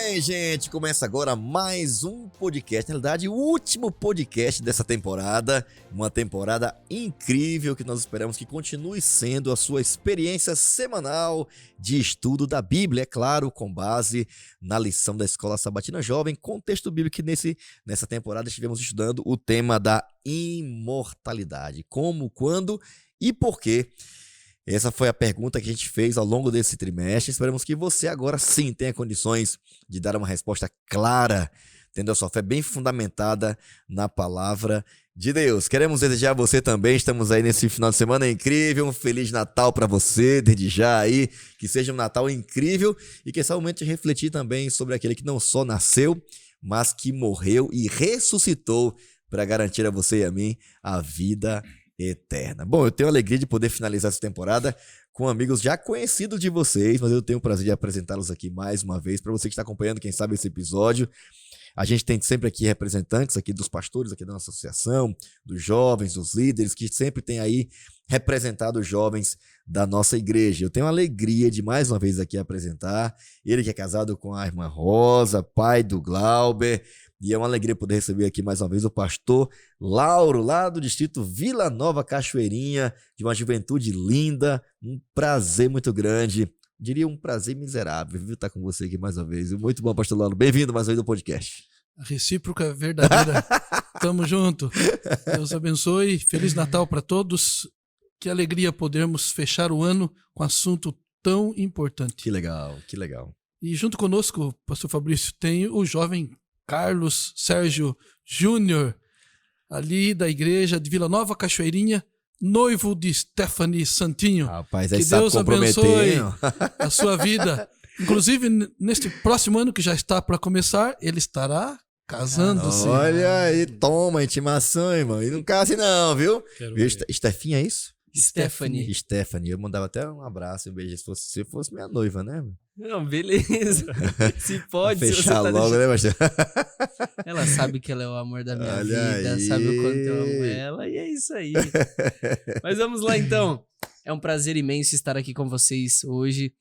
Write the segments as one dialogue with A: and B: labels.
A: bem, gente? Começa agora mais um podcast, na realidade, o último podcast dessa temporada. Uma temporada incrível que nós esperamos que continue sendo a sua experiência semanal de estudo da Bíblia, é claro, com base na lição da Escola Sabatina Jovem, contexto bíblico que nessa temporada estivemos estudando o tema da imortalidade. Como, quando e por quê? Essa foi a pergunta que a gente fez ao longo desse trimestre. Esperamos que você agora sim tenha condições de dar uma resposta clara, tendo a sua fé bem fundamentada na palavra de Deus. Queremos desejar a você também, estamos aí nesse final de semana incrível, um Feliz Natal para você, desde já aí, que seja um Natal incrível e que esse é o momento de refletir também sobre aquele que não só nasceu, mas que morreu e ressuscitou para garantir a você e a mim a vida eterna. Bom, eu tenho a alegria de poder finalizar essa temporada com amigos já conhecidos de vocês, mas eu tenho o prazer de apresentá-los aqui mais uma vez. Para você que está acompanhando, quem sabe, esse episódio, a gente tem sempre aqui representantes aqui dos pastores aqui da nossa associação, dos jovens, dos líderes, que sempre tem aí representado os jovens da nossa igreja. Eu tenho a alegria de mais uma vez aqui apresentar ele que é casado com a irmã Rosa, pai do Glauber. E é uma alegria poder receber aqui mais uma vez o pastor Lauro, lá do distrito Vila Nova Cachoeirinha, de uma juventude linda, um prazer muito grande, diria um prazer miserável, viu, estar com você aqui mais uma vez. Muito bom, pastor Lauro, bem-vindo mais uma vez ao podcast.
B: A recíproca é verdadeira, tamo junto, Deus abençoe, Feliz Natal para todos, que alegria podermos fechar o ano com um assunto tão importante.
A: Que legal, que legal.
B: E junto conosco, pastor Fabrício, tem o jovem Carlos Sérgio Júnior, ali da igreja de Vila Nova Cachoeirinha, noivo de Stephanie Santinho.
A: Rapaz, aí
B: que
A: sabe
B: Deus abençoe a sua vida. Inclusive, neste próximo ano que já está para começar, ele estará casando-se.
A: Olha aí, toma intimação, irmão. E não case não, viu? Stefinha, é isso? Stephanie, eu mandava até um abraço, um beijo, se fosse minha noiva, né?
C: Não, beleza. Se pode,
A: fechar
C: se você tá
A: logo, né, pastor?
C: Ela sabe que ela é o amor da minha
A: Olha
C: vida,
A: aí.
C: sabe o quanto eu amo ela, e é isso aí. Mas vamos lá, então. É um prazer imenso estar aqui com vocês hoje.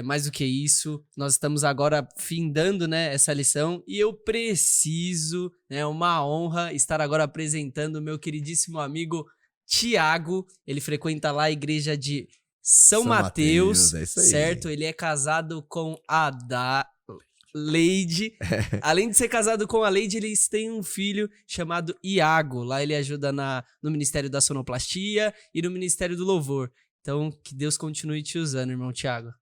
C: Mais do que isso, nós estamos agora findando, né, essa lição, e eu preciso, uma honra, estar agora apresentando o meu queridíssimo amigo Tiago. Ele frequenta lá a igreja de São Mateus,
A: é isso aí.
C: certo? Ele é casado com a Leide. Além de ser casado com a Leide, eles têm um filho chamado Iago. Lá ele ajuda no Ministério da Sonoplastia e no Ministério do Louvor. Então, que Deus continue te usando, irmão Tiago.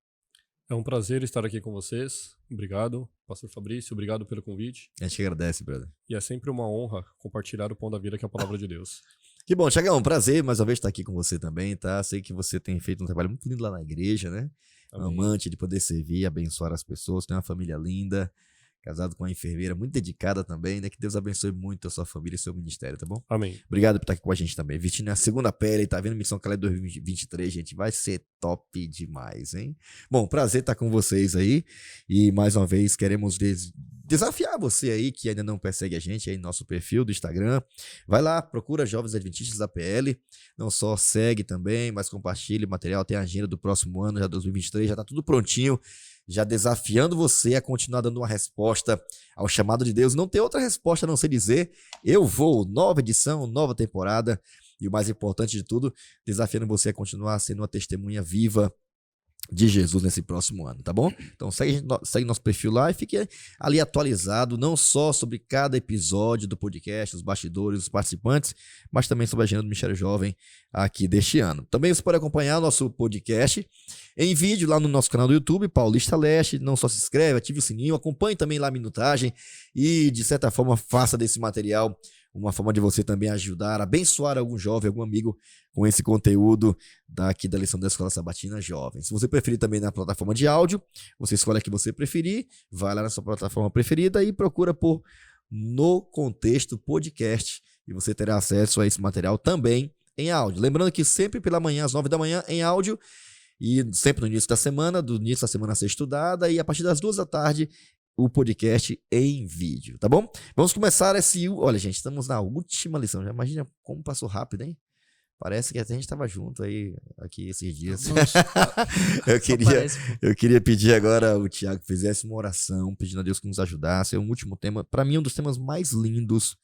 D: É um prazer estar aqui com vocês. Obrigado, pastor Fabrício. Obrigado pelo convite.
A: A gente agradece, brother.
D: E é sempre uma honra compartilhar o pão da vida, que é a palavra de Deus.
A: Que bom, Tiagão, prazer mais uma vez estar aqui com você também, tá? Sei que você tem feito um trabalho muito lindo lá na igreja, né?
D: Amém.
A: Amante de poder servir, abençoar as pessoas, tem uma família linda, casado com uma enfermeira muito dedicada também, né? Que Deus abençoe muito a sua família e seu ministério, tá bom?
D: Amém.
A: Obrigado por estar aqui com a gente também. Vestindo a segunda pele, tá vendo? Missão Calé 2023, gente, vai ser top demais, hein? Bom, prazer estar com vocês aí e mais uma vez queremos desafiar você aí que ainda não persegue a gente aí no nosso perfil do Instagram. Vai lá, procura Jovens Adventistas da PL, não só segue também, mas compartilha o material, tem a agenda do próximo ano, já 2023, já tá tudo prontinho, já desafiando você a continuar dando uma resposta ao chamado de Deus. Não tem outra resposta a não ser dizer, eu vou, nova edição, nova temporada, e o mais importante de tudo, desafiando você a continuar sendo uma testemunha viva de Jesus nesse próximo ano, tá bom? Então segue nosso perfil lá e fique ali atualizado, não só sobre cada episódio do podcast, os bastidores, os participantes, mas também sobre a agenda do Ministério Jovem aqui deste ano. Também você pode acompanhar o nosso podcast em vídeo lá no nosso canal do YouTube, Paulista Leste. Não só se inscreve, ative o sininho, acompanhe também lá a minutagem e, de certa forma, faça desse material uma forma de você também ajudar, abençoar algum jovem, algum amigo com esse conteúdo daqui da lição da Escola Sabatina Jovem. Se você preferir também na plataforma de áudio, você escolhe a que você preferir, vai lá na sua plataforma preferida e procura por No Contexto Podcast e você terá acesso a esse material também em áudio. Lembrando que sempre pela manhã, às 9 da manhã, em áudio, e sempre no início da semana, do início da semana a ser estudada, e a partir das 2 da tarde, o podcast em vídeo, tá bom? Vamos começar esse... Olha, gente, estamos na última lição. Já imagina como passou rápido, hein? Parece que até a gente estava junto aí aqui esses dias.
B: Nossa,
A: Eu queria pedir agora ao Thiago que fizesse uma oração, pedindo a Deus que nos ajudasse. É um último tema, para mim, um dos temas mais lindos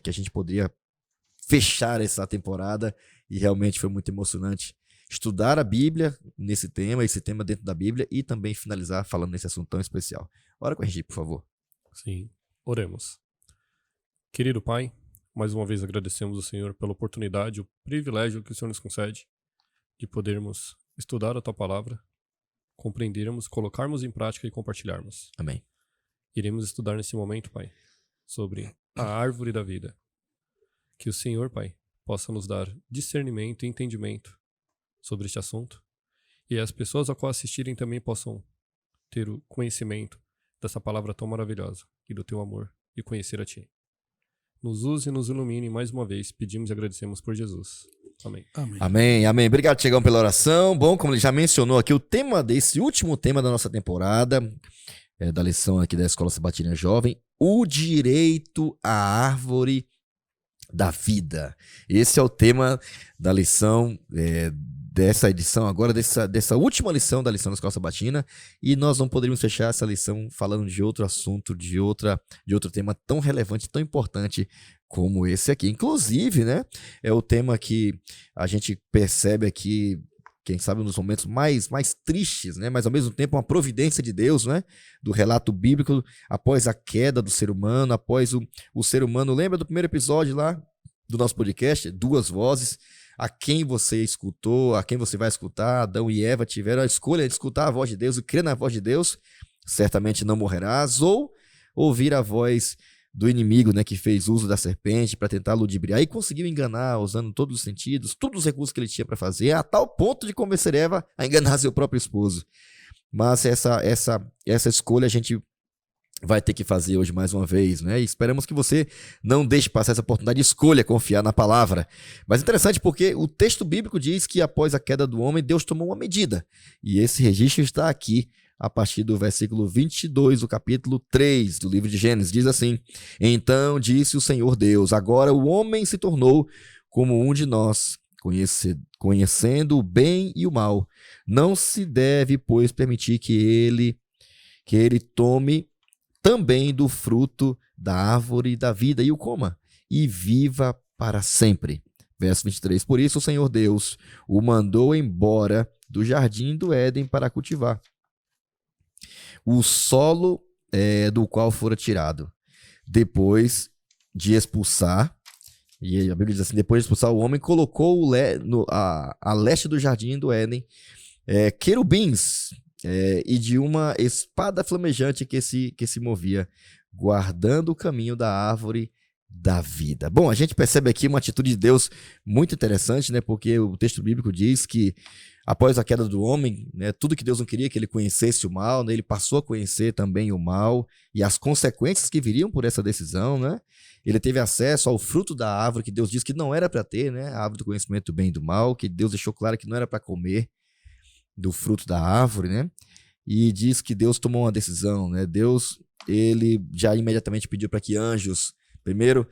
A: que a gente poderia fechar essa temporada, e realmente foi muito emocionante estudar a Bíblia nesse tema, esse tema dentro da Bíblia, e também finalizar falando nesse assunto tão especial. Ora com a gente, por favor.
D: Sim, oremos. Querido Pai, mais uma vez agradecemos ao Senhor pela oportunidade, o privilégio que o Senhor nos concede de podermos estudar a Tua Palavra, compreendermos, colocarmos em prática e compartilharmos.
A: Amém.
D: Iremos estudar nesse momento, Pai, sobre a árvore da vida. Que o Senhor, Pai, possa nos dar discernimento e entendimento sobre este assunto, e as pessoas a qual assistirem também possam ter o conhecimento dessa palavra tão maravilhosa e do Teu amor e conhecer a Ti. Nos use e nos ilumine mais uma vez, pedimos e agradecemos por Jesus. Amém.
B: amém.
A: Amém, amém. Obrigado, Tiagão, pela oração. Bom, como ele já mencionou aqui, o tema desse último tema da nossa temporada, da lição aqui da Escola Sabatina Jovem, o direito à árvore da vida. Esse é o tema da lição dessa edição agora, dessa última lição da lição da Escola Sabatina, e nós não poderíamos fechar essa lição falando de outro assunto, de outro tema tão relevante, tão importante como esse aqui. Inclusive, né, é o tema que a gente percebe aqui, quem sabe, nos momentos mais tristes, né, mas ao mesmo tempo uma providência de Deus, né, do relato bíblico após a queda do ser humano, após o ser humano. Lembra do primeiro episódio lá do nosso podcast? Duas vozes. A quem você escutou, a quem você vai escutar. Adão e Eva tiveram a escolha de escutar a voz de Deus e crer na voz de Deus, certamente não morrerás, ou ouvir a voz do inimigo, né, que fez uso da serpente para tentar ludibriar e conseguiu enganar, usando todos os sentidos, todos os recursos que ele tinha para fazer, a tal ponto de convencer Eva a enganar seu próprio esposo. Mas essa escolha a gente vai ter que fazer hoje mais uma vez, né? E esperamos que você não deixe passar essa oportunidade de escolha, confiar na palavra. Mas interessante porque o texto bíblico diz que após a queda do homem, Deus tomou uma medida. E esse registro está aqui a partir do versículo 22 do capítulo 3 do livro de Gênesis. Diz assim: Então disse o Senhor Deus, agora o homem se tornou como um de nós, conhecendo o bem e o mal. Não se deve, pois, permitir que ele tome também do fruto da árvore da vida e o coma, e viva para sempre. Verso 23, por isso o Senhor Deus o mandou embora do jardim do Éden para cultivar o solo do qual fora tirado. Depois de expulsar, e a Bíblia diz assim, depois de expulsar o homem, colocou a leste do jardim do Éden querubins, e de uma espada flamejante que se movia, guardando o caminho da árvore da vida. Bom, a gente percebe aqui uma atitude de Deus muito interessante, né? Porque o texto bíblico diz que após a queda do homem, né, tudo que Deus não queria que ele conhecesse o mal, né, ele passou a conhecer também o mal e as consequências que viriam por essa decisão, né? Ele teve acesso ao fruto da árvore que Deus disse que não era para ter, né? A árvore do conhecimento do bem e do mal, que Deus deixou claro que não era para comer do fruto da árvore, né? E diz que Deus tomou uma decisão, né? Deus, ele já imediatamente pediu para que anjos, primeiro,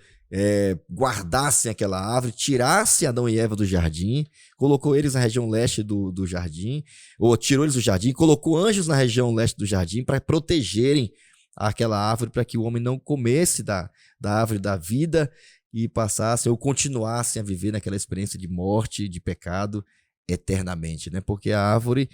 A: guardassem aquela árvore, tirassem Adão e Eva do jardim, colocou eles na região leste do jardim, ou tirou eles do jardim, colocou anjos na região leste do jardim para protegerem aquela árvore, para que o homem não comesse da árvore da vida e passassem ou continuassem a viver naquela experiência de morte, de pecado, eternamente, né? Porque a árvore,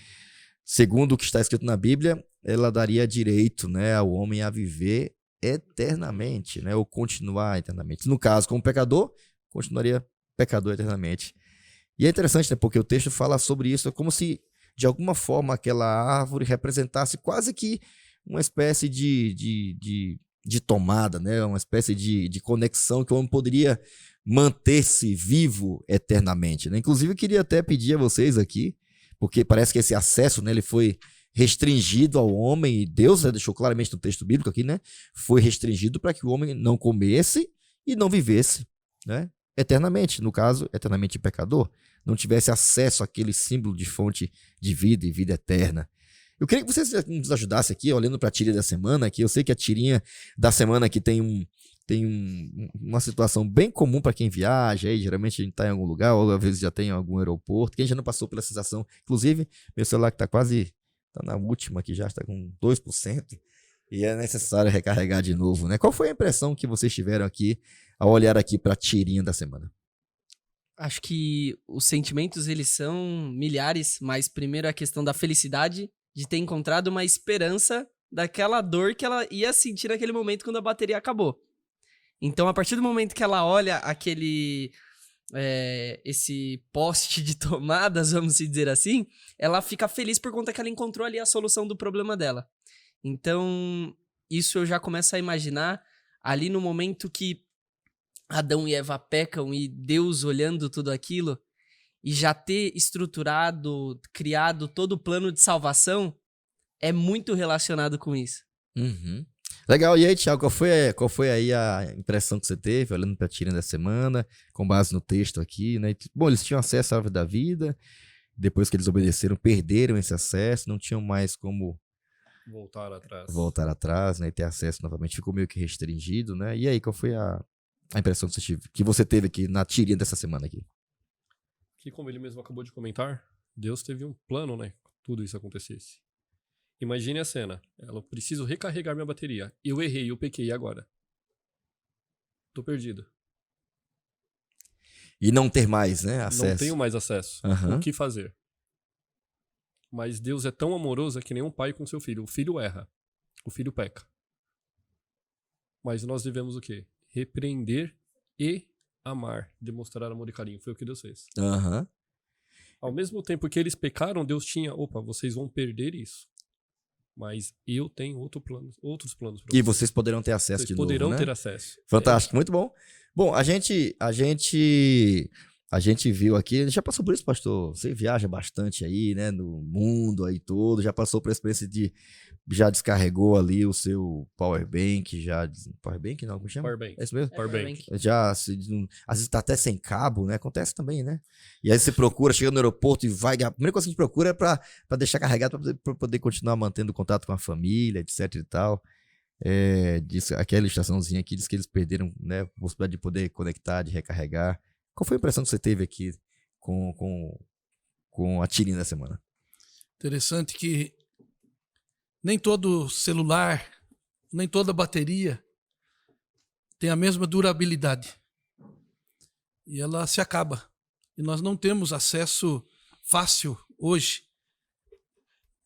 A: segundo o que está escrito na Bíblia, ela daria direito, né, ao homem a viver eternamente, né, ou continuar eternamente. No caso, como pecador, continuaria pecador eternamente. E é interessante, né, porque o texto fala sobre isso, é como se, de alguma forma, aquela árvore representasse quase que uma espécie de tomada, né, uma espécie de conexão que o homem poderia manter-se vivo eternamente, né? Inclusive, eu queria até pedir a vocês aqui, porque parece que esse acesso, né, ele foi restringido ao homem, e Deus, né, deixou claramente no texto bíblico aqui, né, foi restringido para que o homem não comesse e não vivesse, né, eternamente, no caso, eternamente pecador, não tivesse acesso àquele símbolo de fonte de vida e vida eterna. Eu queria que vocês nos ajudassem aqui, olhando para a tirinha da semana, que eu sei que a tirinha da semana aqui tem tem uma situação bem comum para quem viaja, aí geralmente a gente está em algum lugar, ou às vezes já tem em algum aeroporto. Quem já não passou pela sensação, inclusive, meu celular que está quase, está na última aqui já, está com 2%, e é necessário recarregar de novo, né? Qual foi a impressão que vocês tiveram aqui ao olhar aqui para a tirinha da semana?
C: Acho que os sentimentos, eles são milhares, mas primeiro a questão da felicidade de ter encontrado uma esperança daquela dor que ela ia sentir naquele momento quando a bateria acabou. Então, a partir do momento que ela olha esse poste de tomadas, vamos dizer assim, ela fica feliz por conta que ela encontrou ali a solução do problema dela. Então, isso eu já começo a imaginar ali no momento que Adão e Eva pecam e Deus olhando tudo aquilo e já ter estruturado, criado todo o plano de salvação é muito relacionado com isso.
A: Uhum. Legal, e aí, Thiago, qual foi aí a impressão que você teve olhando para a tirinha da semana, com base no texto aqui, né? Bom, eles tinham acesso à árvore da vida, depois que eles obedeceram, perderam esse acesso, não tinham mais como voltar atrás, né? E ter acesso novamente, ficou meio que restringido, né? E aí, qual foi a impressão que você teve aqui na tirinha dessa semana aqui?
D: Que, como ele mesmo acabou de comentar, Deus teve um plano, né? Que tudo isso acontecesse. Imagine a cena. Eu preciso recarregar minha bateria. Eu errei, eu pequei, e agora? Tô perdido.
A: E não ter mais, né, acesso.
D: Não tenho mais acesso.
A: Uhum.
D: O que fazer? Mas Deus é tão amoroso que nem um pai com seu filho. O filho erra. O filho peca. Mas nós devemos o quê? Repreender e amar. Demonstrar amor e carinho. Foi o que Deus fez.
A: Uhum.
D: Ao mesmo tempo que eles pecaram, Deus tinha... Opa, vocês vão perder isso. Mas eu tenho outros planos para vocês.
A: E vocês poderão ter acesso
D: Vocês
A: de novo,
D: poderão
A: né?
D: ter acesso.
A: Fantástico, muito bom. Bom, a gente viu aqui, a gente já passou por isso, pastor. Você viaja bastante aí, né, no mundo aí todo, já passou por a experiência já descarregou ali o seu power bank, power bank não, como chama?
D: Power bank.
A: É isso mesmo?
D: Power bank.
A: Às vezes tá até sem cabo, né? Acontece também, né? E aí você procura, chega no aeroporto e vai. A primeira coisa que a gente procura é pra deixar carregado pra poder continuar mantendo contato com a família, etc e tal. Aquela ilustraçãozinha aqui diz que eles perderam, né, a possibilidade de poder conectar, de recarregar. Qual foi a impressão que você teve aqui com a tirinha da semana?
B: Interessante que nem todo celular, nem toda bateria tem a mesma durabilidade. E ela se acaba. E nós não temos acesso fácil hoje,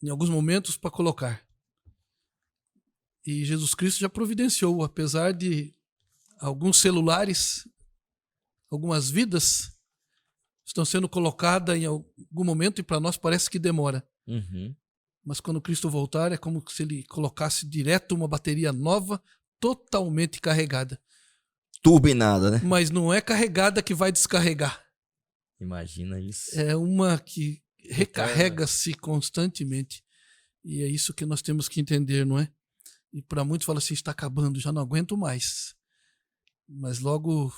B: em alguns momentos, para colocar. E Jesus Cristo já providenciou, apesar de alguns celulares, algumas vidas estão sendo colocadas em algum momento e para nós parece que demora.
A: Uhum.
B: Mas quando Cristo voltar, é como se ele colocasse direto uma bateria nova, totalmente carregada.
A: Turbinada, né?
B: Mas não é carregada que vai descarregar.
A: Imagina isso.
B: É uma que recarrega-se constantemente. E é isso que nós temos que entender, não é? E para muitos fala assim, está acabando, já não aguento mais. Mas logo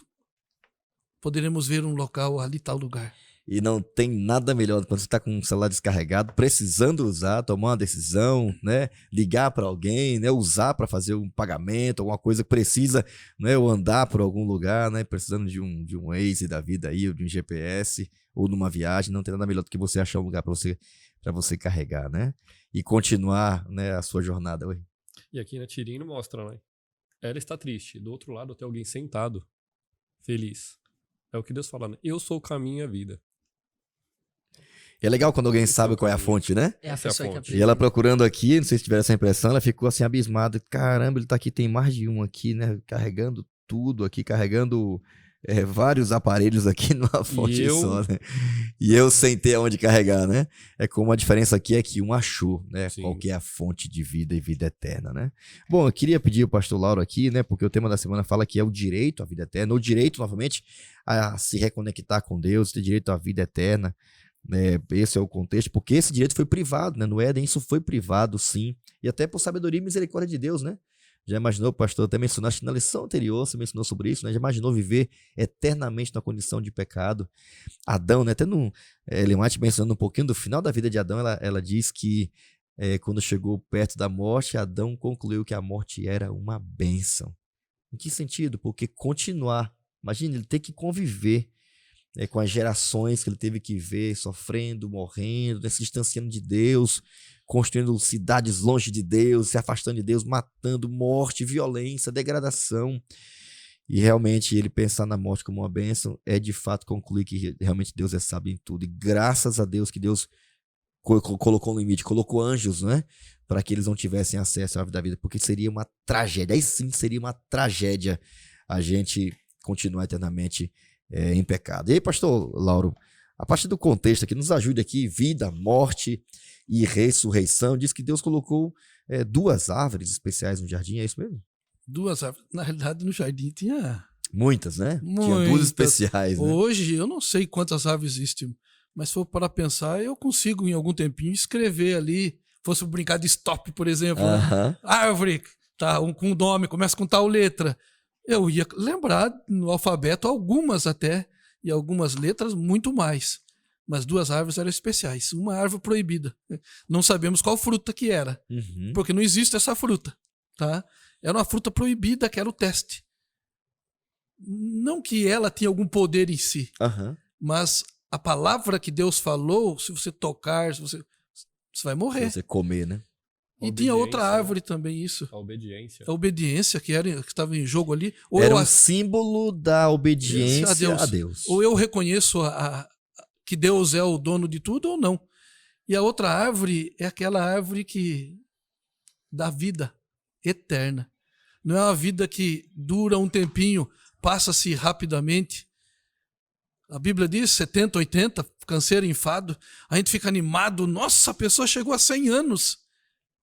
B: poderemos ver um local ali, tal lugar.
A: E não tem nada melhor quando você está com o celular descarregado, precisando usar, tomar uma decisão, né? Ligar para alguém, né? Usar para fazer um pagamento, alguma coisa que precisa, né? Ou andar por algum lugar, né? Precisando de um Waze da vida aí, ou de um GPS, ou numa viagem. Não tem nada melhor do que você achar um lugar para você carregar, né? E continuar, né, a sua jornada. Oi.
D: E aqui na tirinha mostra, né? Ela está triste. Do outro lado tem alguém sentado, feliz. É o que Deus fala, né? Eu sou o caminho e a vida.
A: É legal quando alguém sabe qual é a fonte, né?
C: É a
D: Essa é a
C: pessoa que
D: fonte.
C: aprende.
A: E ela procurando aqui, não sei se tiveram essa impressão, ela ficou assim abismada. Caramba, ele tá aqui, tem mais de um aqui, né? Carregando tudo aqui, carregando vários aparelhos aqui numa fonte só, né? E eu sem ter onde carregar, né? É como a diferença aqui é que um achou, né?
D: Sim.
A: Qual que é a fonte de vida e vida eterna, né? Bom, eu queria pedir ao pastor Lauro aqui, né? Porque o tema da semana fala que é o direito à vida eterna, o direito, novamente, a se reconectar com Deus, ter direito à vida eterna. Esse é o contexto, porque esse direito foi privado, né? No Éden isso foi privado, sim, e até por sabedoria e misericórdia de Deus, né? Já imaginou, pastor, até mencionaste na lição anterior, você mencionou sobre isso, né? Já imaginou viver eternamente na condição de pecado? Adão, né? Até Ellen White mencionando um pouquinho do final da vida de Adão, ela diz que quando chegou perto da morte, Adão concluiu que a morte era uma bênção. Em que sentido? Porque continuar. Imagina, ele ter que conviver com as gerações que ele teve que ver, sofrendo, morrendo, se distanciando de Deus, construindo cidades longe de Deus, se afastando de Deus, matando, morte, violência, degradação. E realmente ele pensar na morte como uma bênção é de fato concluir que realmente Deus é sábio em tudo. E graças a Deus que Deus colocou um limite, colocou anjos, né? Para que eles não tivessem acesso à árvore da vida, porque seria uma tragédia. Aí sim seria uma tragédia a gente continuar eternamente em pecado. E aí, pastor Lauro, a partir do contexto aqui, nos ajude aqui, vida, morte e ressurreição. Diz que Deus colocou 2 árvores especiais no jardim, é isso mesmo?
B: 2 árvores. Na realidade, no jardim tinha
A: Muitas, né? Tinha 2
B: muitas.
A: especiais, né?
B: Hoje, eu não sei quantas árvores existem, mas se for para pensar, eu consigo em algum tempinho escrever ali, fosse brincar de stop, por exemplo, né?
A: Aham.
B: Árvore, tá, com nome, começa com tal letra. Eu ia lembrar no alfabeto algumas até, e algumas letras muito mais. Mas 2 árvores eram especiais. Uma árvore proibida. Não sabemos qual fruta que era,
A: Uhum.
B: porque não existe essa fruta, tá? Era uma fruta proibida, que era o teste. Não que ela tinha algum poder em si,
A: Aham.
B: mas a palavra que Deus falou, se você tocar, você vai morrer.
A: Você comer, né?
B: E tinha outra
D: Obediência, né?
B: árvore também, isso.
D: A obediência.
B: A obediência que estava em jogo ali. Ou
A: Era
B: eu,
A: um símbolo da obediência a Deus.
B: ou eu reconheço que Deus é o dono de tudo ou não. E a outra árvore é aquela árvore que dá vida eterna. Não é uma vida que dura um tempinho, passa-se rapidamente. A Bíblia diz 70, 80, canseiro, enfado. A gente fica animado. Nossa, a pessoa chegou a 100 anos.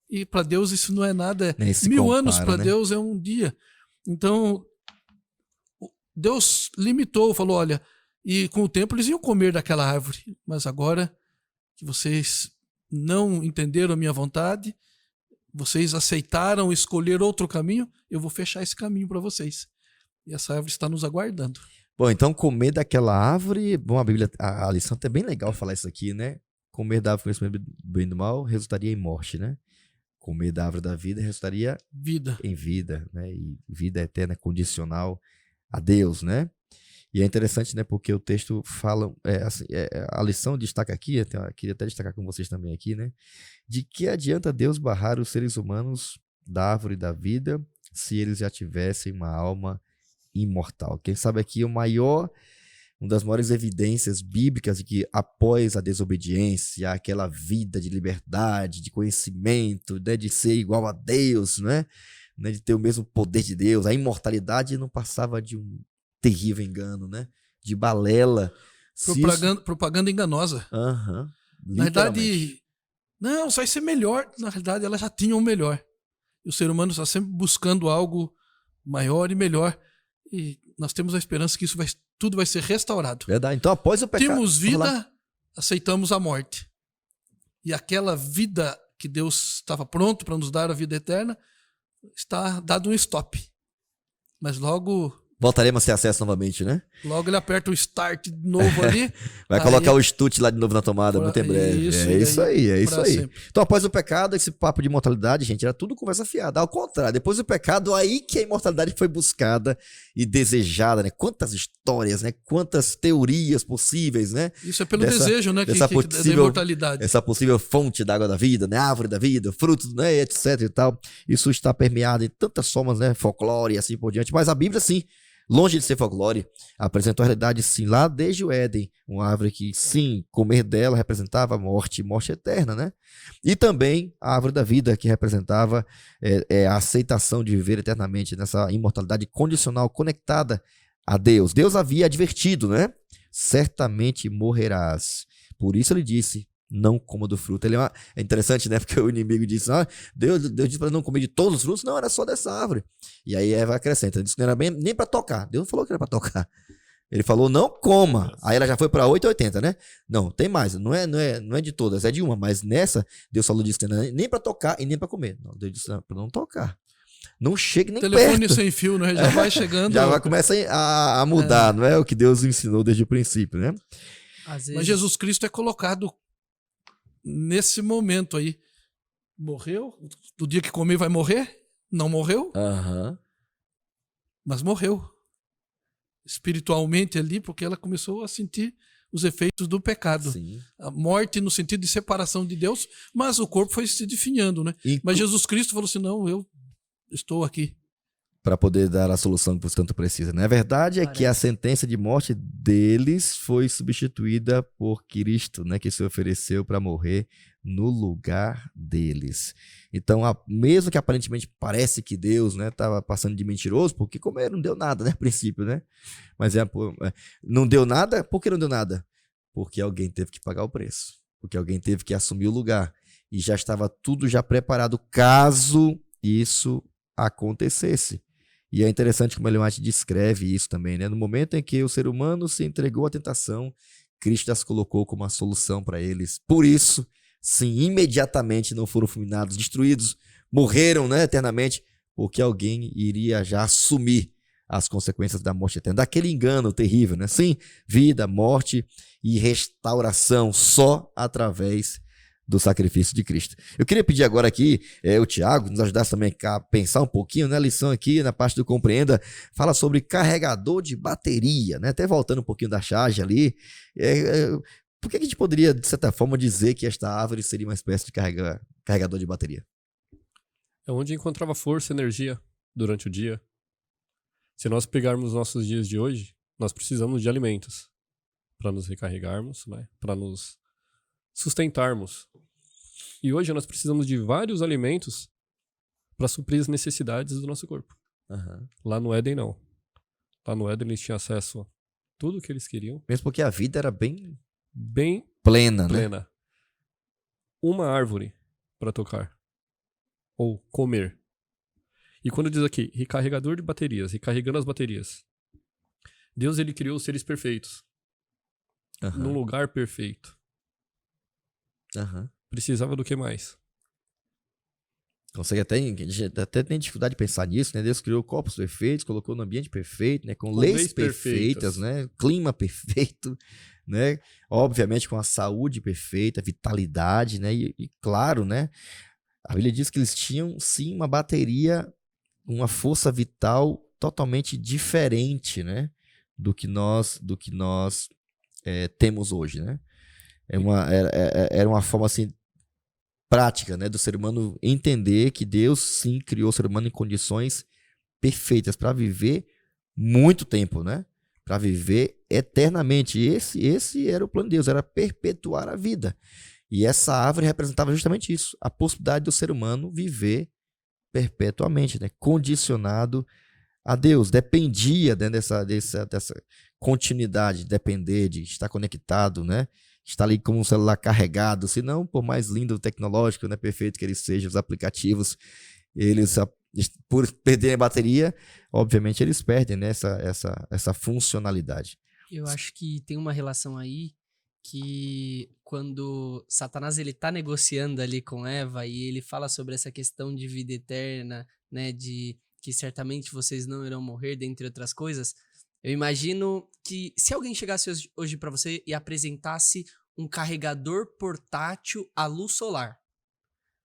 B: E para Deus isso não é nada.
A: Nem se
B: 1000
A: compara,
B: anos para
A: né?
B: Deus é um dia. Então, Deus limitou, falou, olha, e com o tempo eles iam comer daquela árvore. Mas agora que vocês não entenderam a minha vontade, vocês aceitaram escolher outro caminho, eu vou fechar esse caminho para vocês. E essa árvore está nos aguardando.
A: Bom, então comer daquela árvore, bom, a Bíblia, a lição é bem legal falar isso aqui, né? Comer da árvore conhecimento do bem e do mal resultaria em morte, né? Comer da árvore da vida resultaria
B: Vida.
A: em vida, né? E vida eterna condicional a Deus, né? E é interessante, né? Porque o texto fala, a lição destaca aqui, eu queria até destacar com vocês também aqui, né? De que adianta Deus barrar os seres humanos da árvore da vida se eles já tivessem uma alma imortal? Quem sabe aqui uma das maiores evidências bíblicas de que após a desobediência, aquela vida de liberdade, de conhecimento, né, de ser igual a Deus, né, de ter o mesmo poder de Deus, a imortalidade não passava de um terrível engano, né, de balela.
B: Propaganda enganosa.
A: Aham,
B: Na
A: literalmente.
B: verdade, não, vai ser melhor. Na realidade, ela já tinha o melhor. E o ser humano está sempre buscando algo maior e melhor. E nós temos a esperança que tudo vai ser restaurado.
A: Verdade. Então, após o pecado...
B: Temos
A: Vamos lá.
B: vida, aceitamos a morte. E aquela vida que Deus estava pronto para nos dar, a vida eterna, está dado um stop. Mas logo
A: Voltaremos a ter acesso novamente, né?
B: ele aperta o start de novo ali.
A: Vai
B: Aí-
A: colocar o estute lá de novo na tomada,
B: Pra-
A: muito em breve.
B: isso,
A: É
B: e
A: isso
B: aí,
A: aí, é isso
B: pra
A: aí.
B: sempre.
A: Então, após o pecado, esse papo de imortalidade, gente, era tudo conversa fiada. Ao contrário, depois do pecado, aí que a imortalidade foi buscada e desejada, né? Quantas histórias, né? Quantas teorias possíveis, né?
B: Isso é pelo
A: Dessa-
B: desejo, né?
A: dessa
B: Da
A: possível-
B: imortalidade.
A: Essa possível fonte da água da vida, né? Árvore da vida, frutos, né? Etc e tal. Isso está permeado em tantas formas, né? Folclore e assim por diante. Mas a Bíblia, sim, longe de ser folclore, apresentou a realidade, sim, lá desde o Éden. Uma árvore que, sim, comer dela representava a morte eterna, né? E também a árvore da vida, que representava a aceitação de viver eternamente nessa imortalidade condicional, conectada a Deus. Deus havia advertido, né? Certamente morrerás. Por isso ele disse, não coma do fruto. É interessante, né? Porque o inimigo disse, Deus disse para não comer de todos os frutos. Não, era só dessa árvore. E aí Eva acrescenta, disse que não era nem para tocar. Deus não falou que era para tocar. Ele falou, não coma. Aí ela já foi para 8,80, né? Não, tem mais. Não é de todas, é de uma. Mas nessa, Deus falou disso, nem para tocar e nem para comer. Não, Deus disse, para não tocar. Não chegue nem
B: Telefone
A: perto.
B: sem fio, né? Já vai chegando.
A: Já vai começar a mudar, não é o que Deus ensinou desde o princípio, né?
C: Às vezes,
B: Mas Jesus Cristo é colocado nesse momento aí. Morreu? Do dia que comer vai morrer? Não morreu?
A: Aham.
B: mas morreu espiritualmente ali, porque ela começou a sentir os efeitos do pecado.
A: Sim.
B: A morte no sentido de separação de Deus, mas o corpo foi se definhando, né? Mas Jesus Cristo falou assim, não, eu estou aqui.
A: Para poder dar a solução que você tanto precisa. Né? A verdade é que a sentença de morte deles foi substituída por Cristo, né? Que se ofereceu para morrer no lugar deles. Então, mesmo que aparentemente parece que Deus estava passando de mentiroso, porque como ele não deu nada, né? A princípio, né? Mas não deu nada, por que não deu nada? Porque alguém teve que pagar o preço. Porque alguém teve que assumir o lugar. E já estava tudo já preparado caso isso acontecesse. E é interessante como Ellen White descreve isso também, né? No momento em que o ser humano se entregou à tentação, Cristo as colocou como a solução para eles. Por isso, sim, imediatamente não foram fulminados, destruídos, morreram, né, eternamente, porque alguém iria já assumir as consequências da morte eterna, daquele engano terrível, né? Sim, vida, morte e restauração só através do sacrifício de Cristo. Eu queria pedir agora aqui, o Tiago, nos ajudasse também a pensar um pouquinho, né? A lição aqui, na parte do Compreenda, fala sobre carregador de bateria, né? Até voltando um pouquinho da charge ali, por que a gente poderia, de certa forma, dizer que esta árvore seria uma espécie de carregador de bateria?
D: É onde encontrava força e energia durante o dia. Se nós pegarmos nossos dias de hoje, nós precisamos de alimentos para nos recarregarmos, né? Para nos sustentarmos. E hoje nós precisamos de vários alimentos para suprir as necessidades do nosso corpo.
A: Uhum.
D: Lá no Éden, não. Lá no Éden eles tinham acesso a tudo o que eles queriam.
A: Mesmo porque a vida era bem
D: plena.
A: né?
D: Uma árvore para tocar. Ou comer. E quando diz aqui, recarregador de baterias, recarregando as baterias. Deus, ele criou os seres perfeitos.
A: Uhum.
D: Num lugar perfeito.
A: Uhum.
D: Precisava do que mais?
A: Consegue até tem dificuldade de pensar nisso, né? Deus criou corpos perfeitos, colocou no ambiente perfeito, né? Com leis perfeitas, né? Clima perfeito, né? Obviamente com a saúde perfeita, vitalidade, né? E claro, né? A Bíblia diz que eles tinham sim uma bateria, uma força vital totalmente diferente, né? Do que nós temos hoje, né? Era uma forma assim prática, né, do ser humano entender que Deus sim criou o ser humano em condições perfeitas para viver muito tempo, né? Para viver eternamente. E esse era o plano de Deus, era perpetuar a vida. E essa árvore representava justamente isso, a possibilidade do ser humano viver perpetuamente, né? Condicionado a Deus, dependia, né, dessa continuidade, depender de estar conectado, né? Está ali como um celular carregado, se não, por mais lindo, tecnológico, né, perfeito que ele seja, os aplicativos, eles, por perderem a bateria, obviamente eles perdem, né, essa funcionalidade.
C: Eu acho que tem uma relação aí que quando Satanás ele tá negociando ali com Eva e ele fala sobre essa questão de vida eterna, né, de que certamente vocês não irão morrer, dentre outras coisas, eu imagino que se alguém chegasse hoje para você e apresentasse um carregador portátil à luz solar,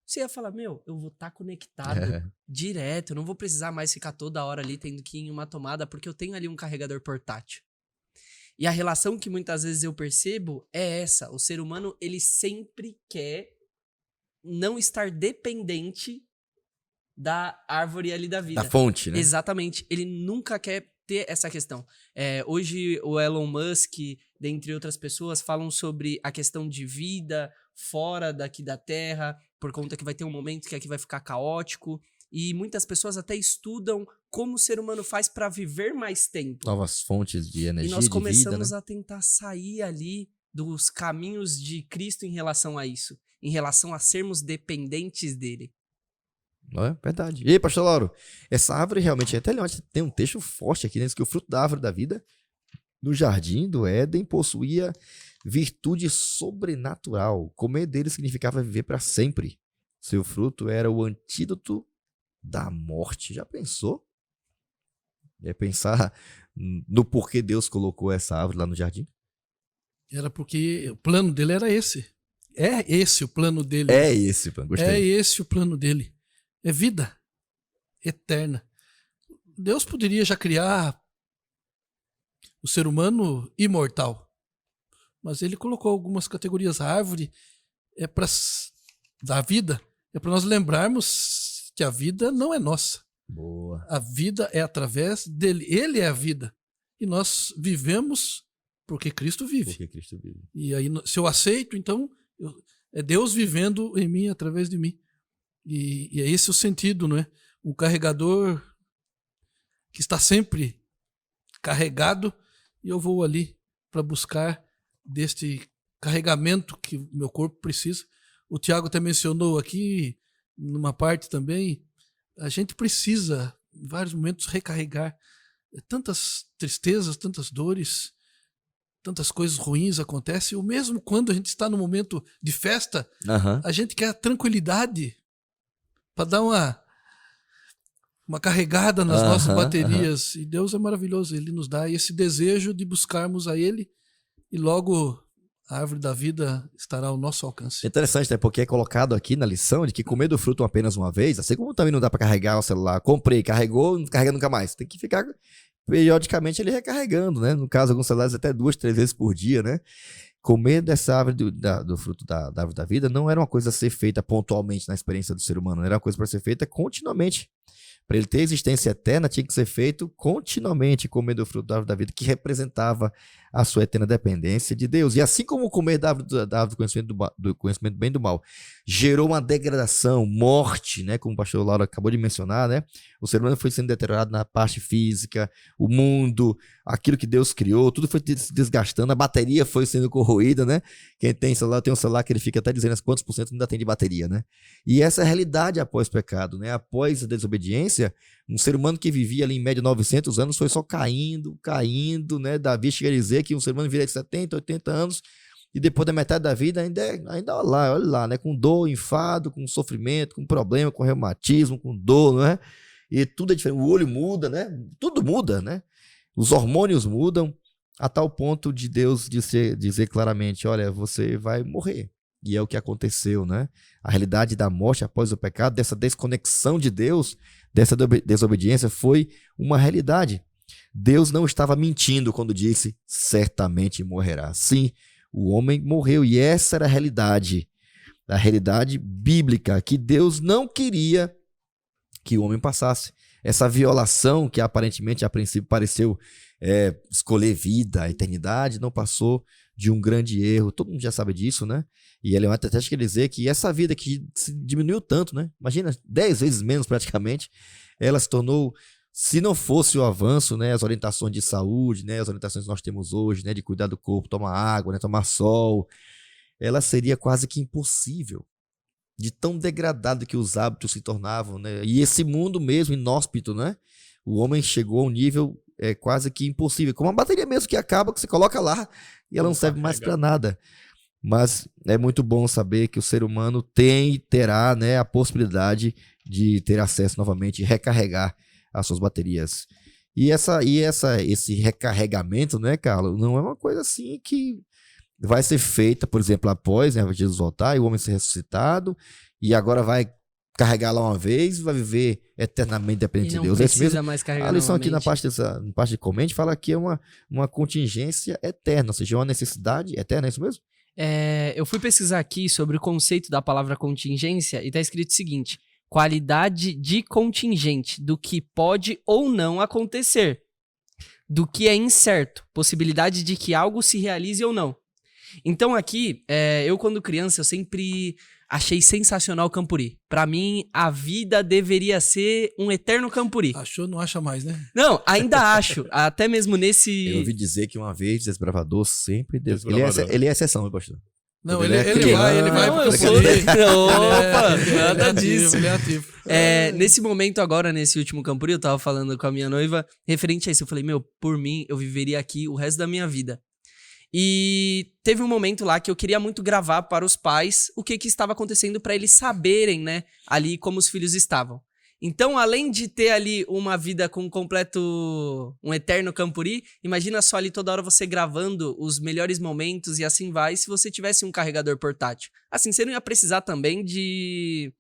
C: você ia falar, eu vou estar conectado direto, eu não vou precisar mais ficar toda hora ali tendo que ir em uma tomada, porque eu tenho ali um carregador portátil. E a relação que muitas vezes eu percebo é essa, o ser humano, ele sempre quer não estar dependente da árvore ali da vida.
A: Da fonte, né?
C: Exatamente, ele nunca quer ter essa questão. Hoje o Elon Musk, dentre outras pessoas, falam sobre a questão de vida fora daqui da Terra, por conta que vai ter um momento que aqui vai ficar caótico, e muitas pessoas até estudam como o ser humano faz para viver mais tempo.
A: Novas fontes de energia,
C: e nós começamos
A: de vida, né?
C: a tentar sair ali dos caminhos de Cristo em relação a isso, em relação a sermos dependentes dele.
A: Não é verdade. E aí, pastor Lauro, essa árvore realmente, até tem um texto forte aqui, né? Diz que o fruto da árvore da vida no jardim do Éden possuía virtude sobrenatural. Comer dele significava viver para sempre. Seu fruto era o antídoto da morte. Já pensou? É pensar no porquê Deus colocou essa árvore lá no jardim?
B: Era porque o plano dele era esse. É esse o plano dele.
A: É esse, gostei.
B: É esse o plano dele. É vida eterna. Deus poderia já criar o ser humano imortal, mas ele colocou algumas categorias. A árvore da vida é para nós lembrarmos que a vida não é nossa.
A: Boa.
B: A vida é através dele. Ele é a vida. E nós vivemos porque Cristo vive.
A: Porque Cristo vive.
B: E aí, se eu aceito, então, é Deus vivendo em mim, através de mim. E é esse o sentido, não é? Um carregador que está sempre carregado, e eu vou ali para buscar deste carregamento que o meu corpo precisa. O Tiago até mencionou aqui, numa parte também, a gente precisa, em vários momentos, recarregar. Tantas tristezas, tantas dores, tantas coisas ruins acontecem, ou mesmo quando a gente está no momento de festa, a gente quer tranquilidade para dar uma carregada nas nossas baterias. E Deus é maravilhoso, Ele nos dá esse desejo de buscarmos a Ele, e logo a árvore da vida estará ao nosso alcance.
A: É interessante, né? Porque é colocado aqui na lição de que comer do fruto apenas uma vez, assim como também não dá para carregar o celular, comprei, carregou, não carrega nunca mais. Tem que ficar periodicamente ele recarregando, né? No caso, alguns celulares até 2, 3 vezes por dia, né? Comer dessa árvore do fruto da árvore da vida não era uma coisa a ser feita pontualmente na experiência do ser humano, era uma coisa para ser feita continuamente. Para ele ter existência eterna, tinha que ser feito continuamente, comer do fruto da árvore da vida, que representava a sua eterna dependência de Deus. E assim como comer da árvore do conhecimento do bem e do mal gerou uma degradação, morte, né, como o pastor Laura acabou de mencionar, né? O ser humano foi sendo deteriorado na parte física, o mundo, aquilo que Deus criou, tudo foi se desgastando, a bateria foi sendo corroída, né? Quem tem celular, tem um celular que ele fica até dizendo quantos por cento ainda tem de bateria, né? E essa é a realidade após o pecado, né? Após a desobediência, um ser humano que vivia ali em média 900 anos foi só caindo, né? Davi chega a dizer que um ser humano viria de 70, 80 anos e depois da metade da vida ainda olha lá, né? Com dor, enfado, com sofrimento, com problema, com reumatismo, com dor, não é? E tudo é diferente, o olho muda, né? Tudo muda, né? Os hormônios mudam a tal ponto de Deus dizer claramente, olha, você vai morrer. E é o que aconteceu, né? A realidade da morte após o pecado, dessa desconexão de Deus, dessa desobediência, foi uma realidade. Deus não estava mentindo quando disse, certamente morrerá. Sim, o homem morreu, e essa era a realidade bíblica, que Deus não queria que o homem passasse. Essa violação que aparentemente, a princípio, pareceu escolher vida, a eternidade, não passou de um grande erro. Todo mundo já sabe disso, né? E Ellen White até quer dizer que essa vida que se diminuiu tanto, né? Imagina, 10 vezes menos praticamente, ela se tornou, se não fosse o avanço, né, as orientações de saúde, né, as orientações que nós temos hoje, né, de cuidar do corpo, tomar água, né, tomar sol, ela seria quase que impossível, de tão degradado que os hábitos se tornavam, né? E esse mundo mesmo, inóspito, né? O homem chegou a um nível quase que impossível, como uma bateria mesmo que acaba, que você coloca lá e ela não serve mais para nada. Mas é muito bom saber que o ser humano tem e terá, né, a possibilidade de ter acesso novamente e recarregar as suas baterias. E esse recarregamento, né, Carlos, não é uma coisa assim que vai ser feita, por exemplo, após, né, Jesus voltar e o homem ser ressuscitado, e agora vai carregar lá uma vez e vai viver eternamente dependente de Deus.
C: Não precisa mais carregar.
A: A lição aqui na parte de comente fala que é uma contingência eterna, ou seja, uma necessidade eterna, é isso mesmo?
C: Eu fui pesquisar aqui sobre o conceito da palavra contingência e está escrito o seguinte: qualidade de contingente, do que pode ou não acontecer, do que é incerto, possibilidade de que algo se realize ou não. Então aqui, eu quando criança, eu sempre achei sensacional o Campuri. Pra mim, a vida deveria ser um eterno Campuri.
B: Achou, não acha mais, né?
C: Não, ainda acho. Até mesmo nesse...
A: Eu ouvi dizer que uma vez desbravador sempre... Ele é exceção, meu pastor.
B: Não, ele vai
C: Não,
B: pro
C: eu sou...
B: Campuri.
C: Opa, nada disso.
B: Ele é ativo.
C: Nesse momento agora, nesse último Campuri, eu tava falando com a minha noiva referente a isso. Eu falei, por mim, eu viveria aqui o resto da minha vida. E teve um momento lá que eu queria muito gravar para os pais o que estava acontecendo para eles saberem, né, ali como os filhos estavam. Então, além de ter ali uma vida com um eterno Campuri, imagina só ali toda hora você gravando os melhores momentos e assim vai, se você tivesse um carregador portátil. Assim, você não ia precisar também de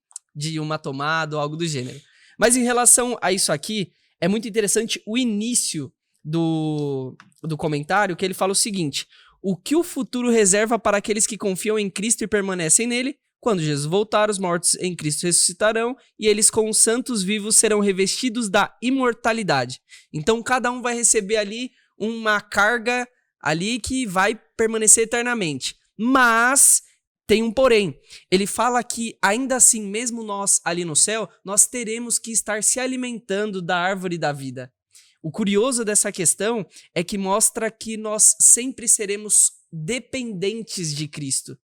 C: uma tomada ou algo do gênero. Mas em relação a isso aqui, é muito interessante o início do comentário, que ele fala o seguinte: o que o futuro reserva para aqueles que confiam em Cristo e permanecem nele? Quando Jesus voltar, os mortos em Cristo ressuscitarão e eles com os santos vivos serão revestidos da imortalidade. Então cada um vai receber ali uma carga ali que vai permanecer eternamente. Mas tem um porém. Ele fala que ainda assim, mesmo nós ali no céu, nós teremos que estar se alimentando da árvore da vida. O curioso dessa questão é que mostra que nós sempre seremos dependentes de Cristo.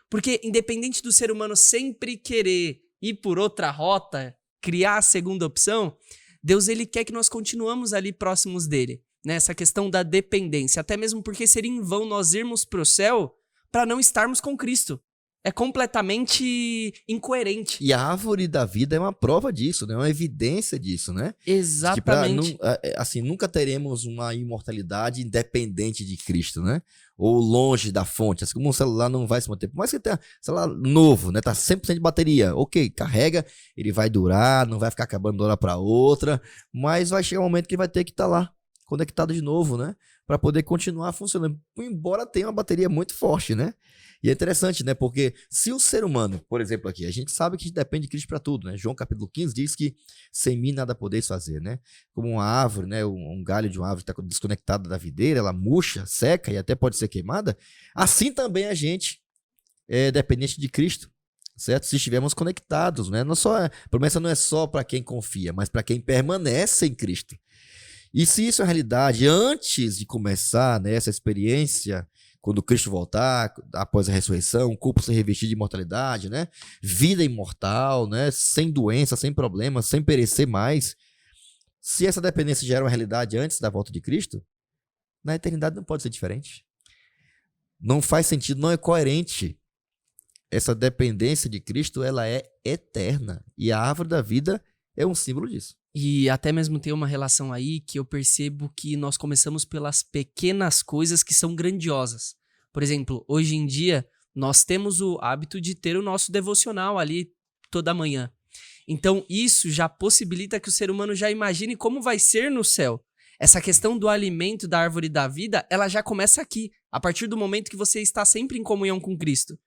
C: Porque independente do ser humano sempre querer ir por outra rota, criar a segunda opção, Deus ele quer que nós continuamos ali próximos dele. Né? Essa questão da dependência. Até mesmo porque seria em vão nós irmos para o céu para não estarmos com Cristo. É completamente incoerente.
A: E a árvore da vida é uma prova disso, né? Uma evidência disso, né?
C: Exatamente.
A: Assim, nunca teremos uma imortalidade independente de Cristo, né? Ou longe da fonte. Assim como um celular não vai se manter. Por mais que tenha celular novo, né? Tá 100% de bateria. Ok, carrega, ele vai durar, não vai ficar acabando de uma hora para outra, mas vai chegar um momento que vai ter que estar lá, conectado de novo, né? Para poder continuar funcionando. Embora tenha uma bateria muito forte, né? E é interessante, né? Porque se o ser humano, por exemplo aqui, a gente sabe que depende de Cristo para tudo, né? João capítulo 15 diz que sem mim nada podeis fazer, né? Como uma árvore, né? Um galho de uma árvore está desconectada da videira, ela murcha, seca e até pode ser queimada. Assim também a gente é dependente de Cristo, certo? Se estivermos conectados, né? A promessa não é só para quem confia, mas para quem permanece em Cristo. E se isso é realidade, antes de começar, né, essa experiência, quando Cristo voltar, após a ressurreição, o corpo ser revestido de imortalidade, né, vida imortal, né, sem doença, sem problemas, sem perecer mais, se essa dependência já era uma realidade antes da volta de Cristo, na eternidade não pode ser diferente. Não faz sentido, não é coerente. Essa dependência de Cristo, ela é eterna. E a árvore da vida é um símbolo disso.
C: E até mesmo tem uma relação aí que eu percebo que nós começamos pelas pequenas coisas que são grandiosas. Por exemplo, hoje em dia, nós temos o hábito de ter o nosso devocional ali toda manhã. Então, isso já possibilita que o ser humano já imagine como vai ser no céu. Essa questão do alimento da árvore da vida, ela já começa aqui, a partir do momento que você está sempre em comunhão com Cristo.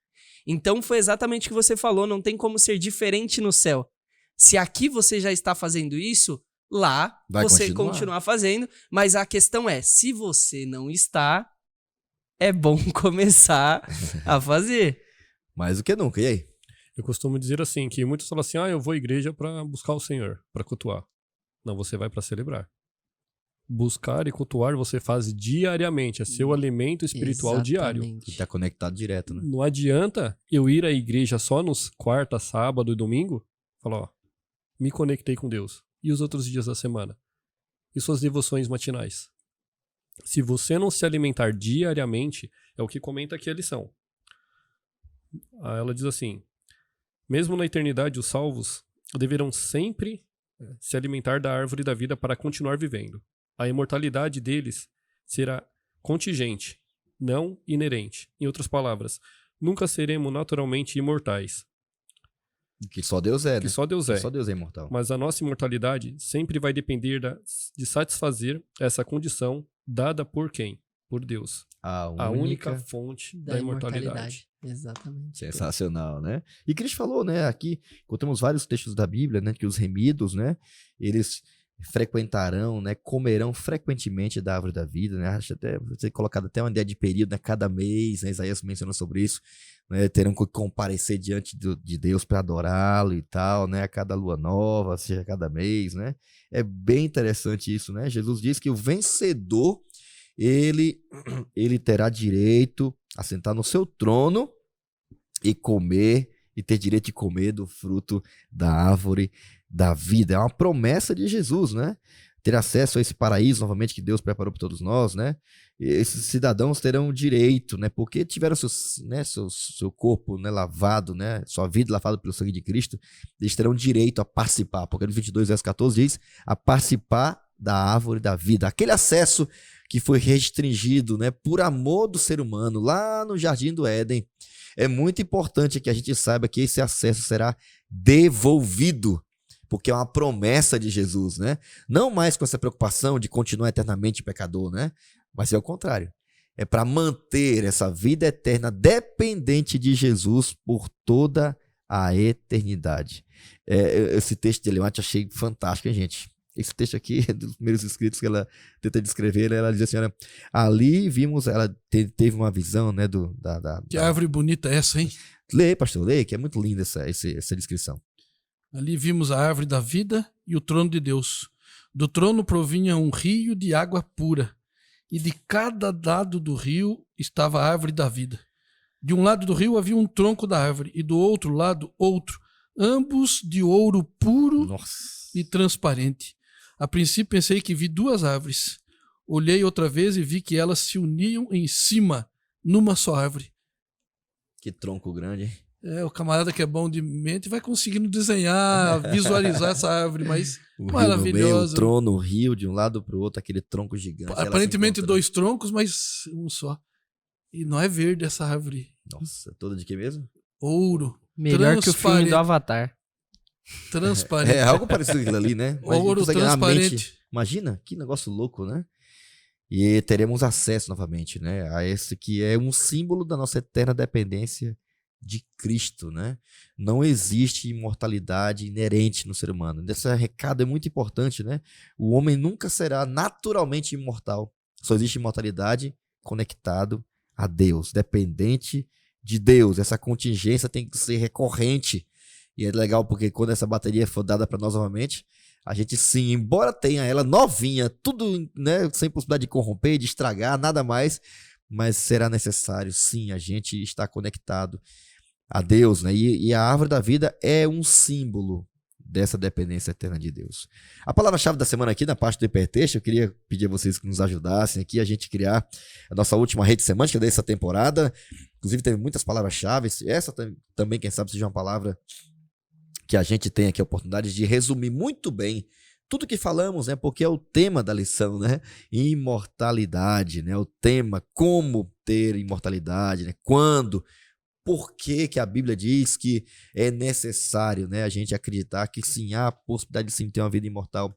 C: Então, foi exatamente o que você falou, não tem como ser diferente no céu. Se aqui você já está fazendo isso, lá vai você continuar fazendo. Mas a questão é, se você não está, é bom começar a fazer.
A: Mais do que nunca, e aí?
D: Eu costumo dizer assim, que muitos falam assim, eu vou à igreja para buscar o Senhor, para cultuar. Não, você vai para celebrar. Buscar e cultuar você faz diariamente, é seu alimento espiritual diário.
A: E está conectado direto, né?
D: Não adianta eu ir à igreja só nos quarta, sábado e domingo, falar, me conectei com Deus. E os outros dias da semana? E suas devoções matinais? Se você não se alimentar diariamente, é o que comenta aqui a lição. Ela diz assim, mesmo na eternidade os salvos deverão sempre se alimentar da árvore da vida para continuar vivendo. A imortalidade deles será contingente, não inerente. Em outras palavras, nunca seremos naturalmente imortais.
A: Que só Deus é, né?
D: Que só Deus é.
A: Só Deus é imortal.
D: Mas a nossa imortalidade sempre vai depender de satisfazer essa condição dada por quem? Por Deus. A única fonte da imortalidade.
C: Exatamente.
A: Sensacional, né? E Cristo falou, né? Aqui contamos vários textos da Bíblia, né? Que os remidos, né? Eles frequentarão, né? Comerão frequentemente da árvore da vida, né? Acho até você colocado até uma ideia de período, né? Cada mês, né? Isaías menciona sobre isso, né? Terão que comparecer diante de Deus para adorá-lo e tal, né? A cada lua nova, seja a cada mês, né? É bem interessante isso, né? Jesus diz que o vencedor ele terá direito a sentar no seu trono e comer e ter direito de comer do fruto da árvore da vida. É uma promessa de Jesus, né? Ter acesso a esse paraíso novamente que Deus preparou para todos nós, né? E esses cidadãos terão direito, né? Porque tiveram seu corpo, né, lavado, né? Sua vida lavada pelo sangue de Cristo, eles terão direito a participar. Porque no 22, verso 14 diz, a participar da árvore da vida. Aquele acesso que foi restringido, né, por amor do ser humano lá no Jardim do Éden. É muito importante que a gente saiba que esse acesso será devolvido porque é uma promessa de Jesus, né? Não mais com essa preocupação de continuar eternamente pecador, né? Mas é o contrário. É para manter essa vida eterna dependente de Jesus por toda a eternidade. Esse texto de Ellen White eu achei fantástico, hein, gente? Esse texto aqui, dos primeiros escritos que ela tenta descrever, ela diz assim, olha, ali vimos, ela teve uma visão, né,
B: Que árvore bonita é essa, hein?
A: Lê, pastor, lê, que é muito linda essa descrição.
B: Ali vimos a árvore da vida e o trono de Deus. Do trono provinha um rio de água pura, e de cada lado do rio estava a árvore da vida. De um lado do rio havia um tronco da árvore, e do outro lado outro, ambos de ouro puro e transparente. A princípio pensei que vi duas árvores. Olhei outra vez e vi que elas se uniam em cima, numa só árvore.
A: Que tronco grande, hein?
B: O camarada que é bom de mente vai conseguindo desenhar, visualizar essa árvore, mas
A: O rio
B: maravilhosa.
A: no meio, o trono, o rio, de um lado para o outro, aquele tronco gigante.
B: Aparentemente dois troncos, mas um só. E não é verde essa árvore.
A: Nossa, toda de quê mesmo?
B: Ouro.
C: Melhor que o filme do Avatar.
B: Transparente.
A: Algo parecido com aquilo ali, né? Mas
B: Ouro
A: consegue na
B: transparente.
A: mente. Imagina, que negócio louco, né? E teremos acesso novamente, né? A esse que é um símbolo da nossa eterna dependência de Cristo, né? Não existe imortalidade inerente no ser humano. Esse recado é muito importante, né? O homem nunca será naturalmente imortal. Só existe imortalidade conectado a Deus, dependente de Deus. Essa contingência tem que ser recorrente. E é legal porque quando essa bateria for dada para nós novamente, a gente sim, embora tenha ela novinha, tudo, né, sem possibilidade de corromper, de estragar, nada mais, mas será necessário sim a gente estar conectado a Deus, né? E a árvore da vida é um símbolo dessa dependência eterna de Deus. A palavra-chave da semana aqui na parte do hipertexto, eu queria pedir a vocês que nos ajudassem aqui a gente criar a nossa última rede semântica dessa temporada. Inclusive teve muitas palavras-chave. Essa também, quem sabe, seja uma palavra que a gente tem aqui a oportunidade de resumir muito bem tudo que falamos, né? Porque é o tema da lição, né? Imortalidade, né? O tema como ter imortalidade, né? Quando, por que que a Bíblia diz que é necessário, né, a gente acreditar que sim, há a possibilidade de sim ter uma vida imortal,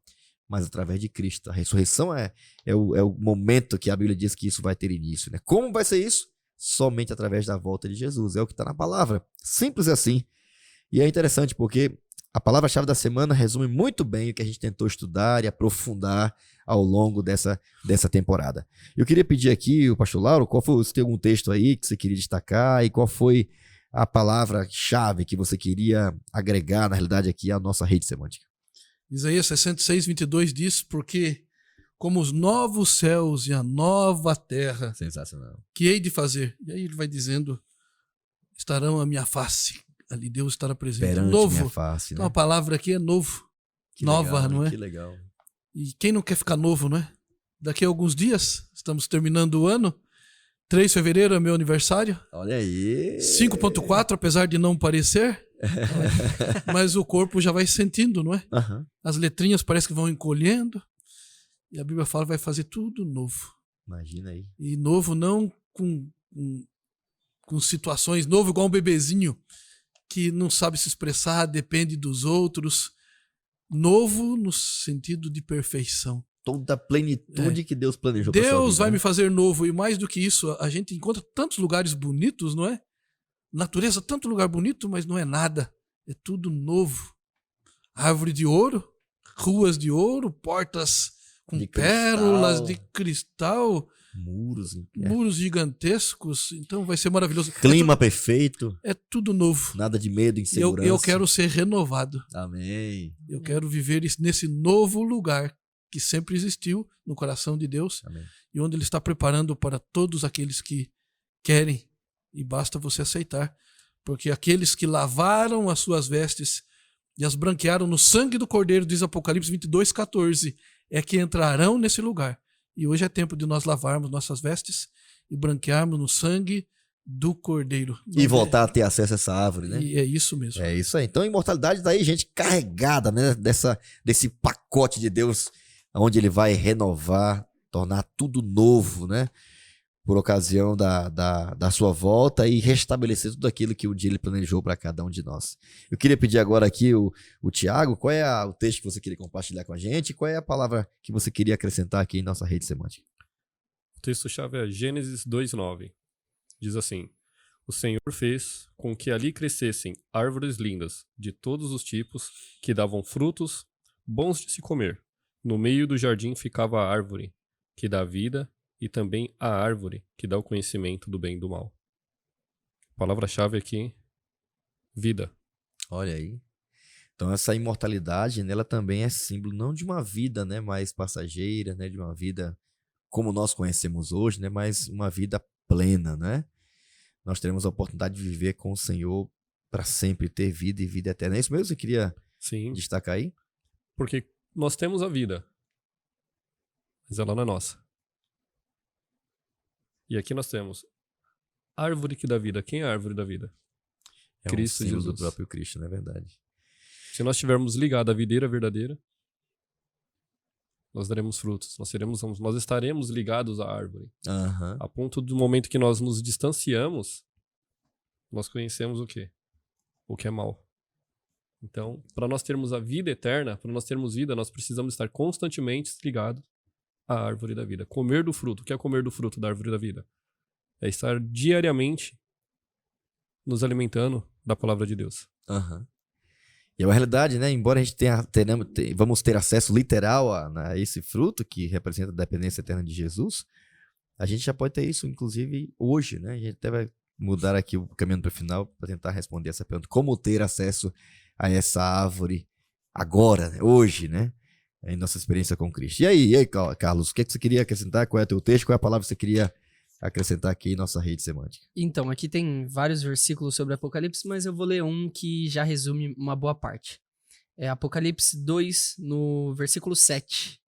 A: mas através de Cristo. A ressurreição é o momento que a Bíblia diz que isso vai ter início, né? Como vai ser isso? Somente através da volta de Jesus. É o que está na palavra. Simples assim. E é interessante porque a palavra-chave da semana resume muito bem o que a gente tentou estudar e aprofundar ao longo dessa temporada. Eu queria pedir aqui, o pastor Lauro, se tem algum texto aí que você queria destacar e qual foi a palavra-chave que você queria agregar, na realidade, aqui à nossa rede semântica.
B: Isaías 66, 22 diz, porque como os novos céus e a nova terra
A: Sensacional.
B: que hei de fazer. E aí ele vai dizendo, estarão à minha face. Ali Deus estará presente.
A: Perante
B: Novo.
A: minha face, né?
B: Então a palavra aqui é novo.
A: Que
B: Nova,
A: legal,
B: não é?
A: Que legal.
B: E quem não quer ficar novo, não é? Daqui a alguns dias, estamos terminando o ano. 3 de fevereiro é meu aniversário.
A: Olha aí.
B: 5.4, apesar de não parecer. Mas o corpo já vai sentindo, não é?
A: Uhum.
B: As letrinhas parece que vão encolhendo. E a Bíblia fala que vai fazer tudo novo.
A: Imagina aí.
B: E novo não com situações, novo igual um bebezinho que não sabe se expressar, depende dos outros. Novo no sentido de perfeição.
A: Toda a plenitude que Deus planejou pra sua
B: Deus
A: vida,
B: vai
A: né?
B: me fazer novo. E mais do que isso, a gente encontra tantos lugares bonitos, não é? Natureza, tanto lugar bonito, mas não é nada. É tudo novo. Árvore de ouro, ruas de ouro, portas com
A: De
B: pérolas
A: cristal.
B: de cristal,
A: Muros.
B: muros gigantescos. Então vai ser maravilhoso.
A: Clima perfeito.
B: É tudo novo.
A: Nada de medo,
B: E
A: insegurança.
B: eu quero ser renovado.
A: Amém.
B: Eu quero viver nesse novo lugar que sempre existiu no coração de Deus.
A: Amém.
B: E onde Ele está preparando para todos aqueles que querem. E basta você aceitar. Porque aqueles que lavaram as suas vestes e as branquearam no sangue do Cordeiro, diz Apocalipse 22:14, é que entrarão nesse lugar. E hoje é tempo de nós lavarmos nossas vestes e branquearmos no sangue do Cordeiro.
A: E voltar a ter acesso a essa árvore, né?
B: E é isso mesmo.
A: É isso aí. Então a imortalidade daí, gente, carregada, né? Desse pacote de Deus, onde ele vai renovar, tornar tudo novo, né? por ocasião da sua volta e restabelecer tudo aquilo que o dia ele planejou para cada um de nós. Eu queria pedir agora aqui o Tiago, qual é o texto que você queria compartilhar com a gente? Qual é a palavra que você queria acrescentar aqui em nossa rede semântica?
D: O texto-chave é Gênesis 2:9. Diz assim: O Senhor fez com que ali crescessem árvores lindas, de todos os tipos, que davam frutos bons de se comer. No meio do jardim ficava a árvore, que dá vida, e também a árvore, que dá o conhecimento do bem e do mal. Palavra-chave aqui, vida.
A: Olha aí. Então essa imortalidade, nela também é símbolo não de uma vida, né, mais passageira, né, de uma vida como nós conhecemos hoje, né, mas uma vida plena, né? Nós teremos a oportunidade de viver com o Senhor para sempre, ter vida e vida eterna. É isso mesmo que você queria
D: Sim,
A: destacar aí?
D: porque nós temos a vida, mas ela não é nossa. E aqui nós temos a árvore que dá vida. Quem é a árvore da vida?
A: É
D: Cristo
A: um símbolo
D: Jesus.
A: do próprio Cristo, não é verdade?
D: Se nós estivermos ligados à videira verdadeira, nós daremos frutos. Nós estaremos ligados à árvore.
A: Aham.
D: A ponto do momento que nós nos distanciamos, nós conhecemos o quê? O que é mal. Então, para nós termos a vida eterna, para nós termos vida, nós precisamos estar constantemente ligados à árvore da vida. Comer do fruto. O que é comer do fruto da árvore da vida? É estar diariamente nos alimentando da palavra de Deus.
A: Aham. E é uma realidade, né? Embora a gente vamos ter acesso literal a esse fruto que representa a dependência eterna de Jesus, a gente já pode ter isso, inclusive, hoje, né? A gente até vai mudar aqui o caminho para o final para tentar responder essa pergunta. Como ter acesso a essa árvore agora, né? Hoje, né? Em nossa experiência com Cristo. E aí, Carlos, o que você queria acrescentar? Qual é o teu texto? Qual é a palavra que você queria acrescentar aqui em nossa rede semântica?
C: Então, aqui tem vários versículos sobre Apocalipse, mas eu vou ler um que já resume uma boa parte. É Apocalipse 2, no versículo 7.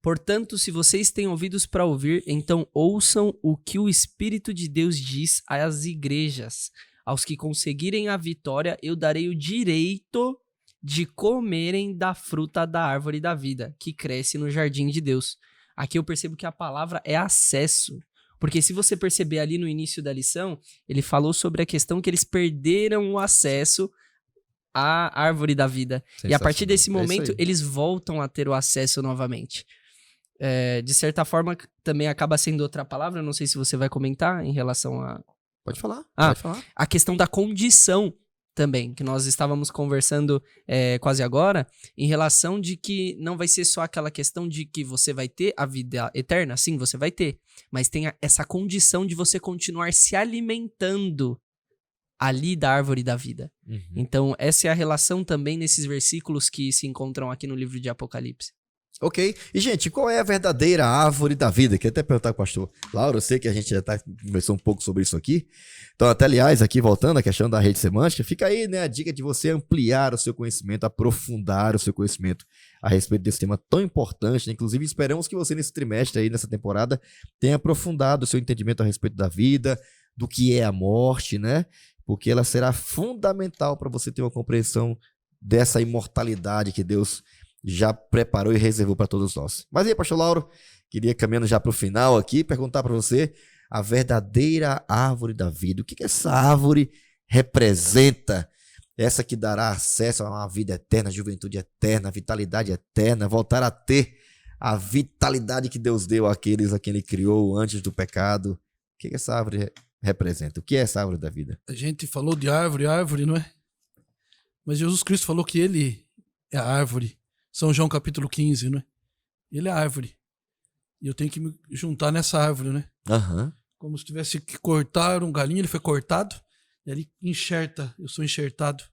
C: Portanto, se vocês têm ouvidos para ouvir, então ouçam o que o Espírito de Deus diz às igrejas. Aos que conseguirem a vitória, eu darei o direito de comerem da fruta da árvore da vida, que cresce no jardim de Deus. Aqui eu percebo que a palavra é acesso. Porque se você perceber ali no início da lição, ele falou sobre a questão que eles perderam o acesso à árvore da vida. E a partir desse momento, eles voltam a ter o acesso novamente. De certa forma, também acaba sendo outra palavra, não sei se você vai comentar em relação a...
A: Pode falar.
C: Ah,
A: Pode falar.
C: a questão da condição também, que nós estávamos conversando quase agora, em relação de que não vai ser só aquela questão de que você vai ter a vida eterna, sim, você vai ter, mas tem essa condição de você continuar se alimentando ali da árvore da vida.
A: Uhum.
C: Então, essa é a relação também nesses versículos que se encontram aqui no livro de Apocalipse.
A: Ok. E, gente, qual é a verdadeira árvore da vida? Queria até perguntar para o pastor Lauro, eu sei que a gente já conversou um pouco sobre isso aqui. Então, até aliás, aqui voltando à questão da rede semântica, fica aí, né, a dica de você ampliar o seu conhecimento, aprofundar o seu conhecimento a respeito desse tema tão importante, né? Inclusive, esperamos que você nesse trimestre aí, nessa temporada, tenha aprofundado o seu entendimento a respeito da vida, do que é a morte, né? Porque ela será fundamental para você ter uma compreensão dessa imortalidade que Deus já preparou e reservou para todos nós. Mas aí, pastor Lauro, queria caminhando já para o final aqui, perguntar para você a verdadeira árvore da vida. O que essa árvore representa? Essa que dará acesso a uma vida eterna, juventude eterna, vitalidade eterna, voltar a ter a vitalidade que Deus deu àqueles a quem Ele criou antes do pecado. O que essa árvore representa? O que é essa árvore da vida?
B: A gente falou de árvore, não é? Mas Jesus Cristo falou que Ele é a árvore. São João capítulo 15, não é? Ele é a árvore. E eu tenho que me juntar nessa árvore, né?
A: Aham.
B: Como se tivesse que cortar um galinho, ele foi cortado, e ele enxerta, eu sou enxertado.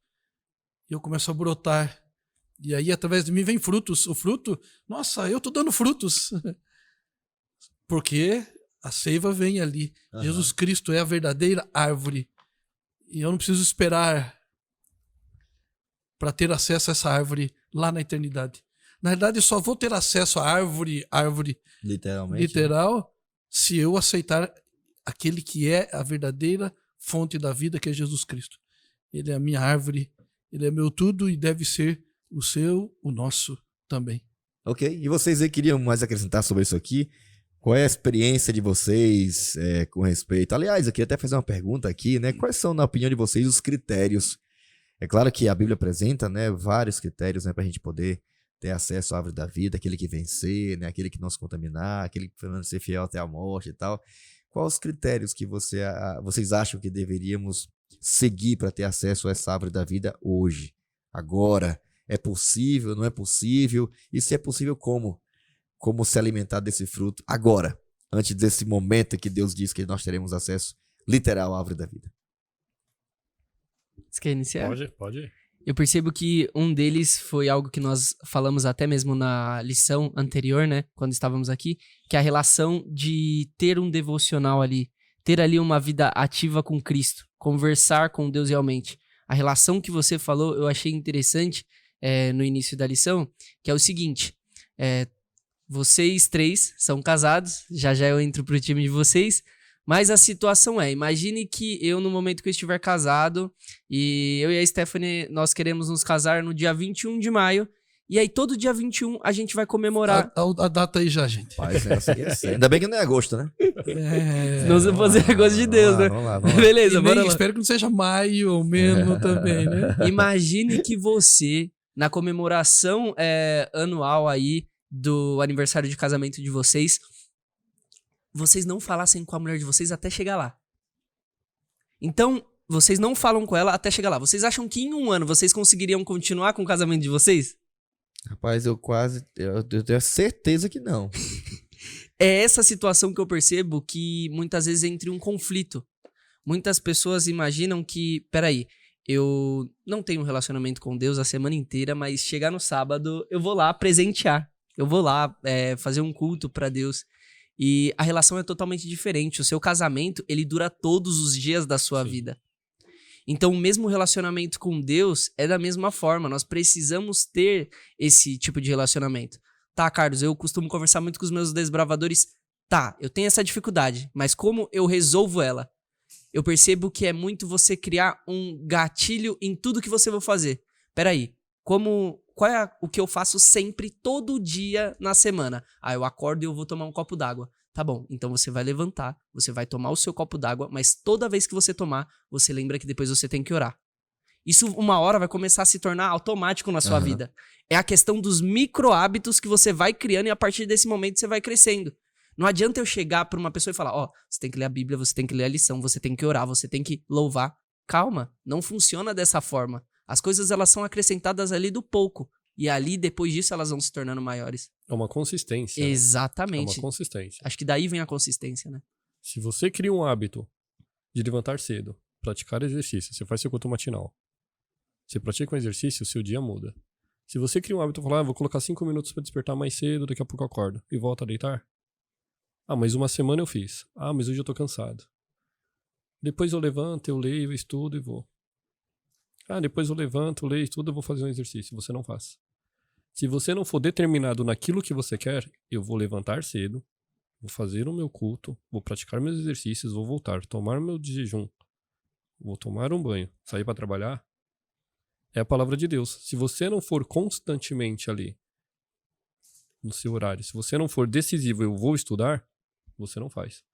B: E eu começo a brotar. E aí, através de mim, vem frutos. O fruto, nossa, eu tô dando frutos. Porque a seiva vem ali.
A: Aham.
B: Jesus Cristo é a verdadeira árvore. E eu não preciso esperar para ter acesso a essa árvore lá na eternidade. Na verdade, eu só vou ter acesso à árvore
A: Literalmente.
B: literal se eu aceitar aquele que é a verdadeira fonte da vida, que é Jesus Cristo. Ele é a minha árvore, ele é meu tudo e deve ser o seu, o nosso também.
A: Ok. E vocês aí queriam mais acrescentar sobre isso aqui? Qual é a experiência de vocês com respeito? Aliás, eu queria até fazer uma pergunta aqui, né? Quais são, na opinião de vocês, os critérios? É claro que a Bíblia apresenta, né, vários critérios, né, para a gente poder ter acesso à árvore da vida, aquele que vencer, né, aquele que não se contaminar, aquele que permanecer fiel até a morte e tal. Quais os critérios que vocês acham que deveríamos seguir para ter acesso a essa árvore da vida hoje, agora? É possível, não é possível? E se é possível, como? Como se alimentar desse fruto agora, antes desse momento que Deus diz que nós teremos acesso literal à árvore da vida?
C: Você quer iniciar?
D: Pode.
C: Eu percebo que um deles foi algo que nós falamos até mesmo na lição anterior, né? Quando estávamos aqui, que é a relação de ter um devocional ali, ter ali uma vida ativa com Cristo, conversar com Deus realmente. A relação que você falou, eu achei interessante no início da lição, que é o seguinte, vocês 3 são casados, já eu entro pro time de vocês, mas a situação imagine que eu, no momento que eu estiver casado, e eu e a Stephanie, nós queremos nos casar no dia 21 de maio, e aí todo dia 21 a gente vai comemorar.
B: A data aí já, gente.
A: Rapaz, ainda bem que não é agosto, né?
C: Não se fosse a coisa de Deus, né?
A: Vamos lá.
C: Beleza, bora lá.
B: Espero que não seja maio ou menos também, né?
C: Imagine que você, na comemoração anual aí do aniversário de casamento de vocês não falassem com a mulher de vocês até chegar lá. Então, vocês não falam com ela até chegar lá. Vocês acham que em um ano vocês conseguiriam continuar com o casamento de vocês?
A: Rapaz, eu tenho certeza que não.
C: É essa situação que eu percebo que muitas vezes entra um conflito. Muitas pessoas imaginam que, peraí, eu não tenho um relacionamento com Deus a semana inteira, mas chegar no sábado eu vou lá presentear. Eu vou lá fazer um culto pra Deus. E a relação é totalmente diferente. O seu casamento, ele dura todos os dias da sua vida. Então, o mesmo relacionamento com Deus é da mesma forma. Nós precisamos ter esse tipo de relacionamento. Tá, Carlos, eu costumo conversar muito com os meus desbravadores. Tá, eu tenho essa dificuldade, mas como eu resolvo ela? Eu percebo que é muito você criar um gatilho em tudo que você vai fazer. Peraí, qual é o que eu faço sempre, todo dia na semana? Eu acordo e eu vou tomar um copo d'água. Tá bom, então você vai levantar, você vai tomar o seu copo d'água, mas toda vez que você tomar, você lembra que depois você tem que orar. Isso uma hora vai começar a se tornar automático na sua vida. É a questão dos micro hábitos que você vai criando e a partir desse momento você vai crescendo. Não adianta eu chegar pra uma pessoa e falar, você tem que ler a Bíblia, você tem que ler a lição, você tem que orar, você tem que louvar. Calma, não funciona dessa forma. As coisas, elas são acrescentadas ali do pouco. E ali, depois disso, elas vão se tornando maiores.
D: É uma consistência.
C: Exatamente.
D: É uma consistência.
C: Acho que daí vem a consistência, né?
D: Se você cria um hábito de levantar cedo, praticar exercício, você faz seu culto matinal, você pratica um exercício, o seu dia muda. Se você cria um hábito de falar, vou colocar 5 minutos para despertar mais cedo, daqui a pouco eu acordo e volto a deitar. Mas uma semana eu fiz. Mas hoje eu tô cansado. Depois eu levanto, eu leio, eu estudo e vou. Depois eu levanto, leio, estudo, eu vou fazer um exercício. Você não faz. Se você não for determinado naquilo que você quer, eu vou levantar cedo, vou fazer o meu culto, vou praticar meus exercícios, vou voltar, tomar meu jejum, vou tomar um banho, sair para trabalhar. É a palavra de Deus. Se você não for constantemente ali, no seu horário, se você não for decisivo, eu vou estudar, você não faz.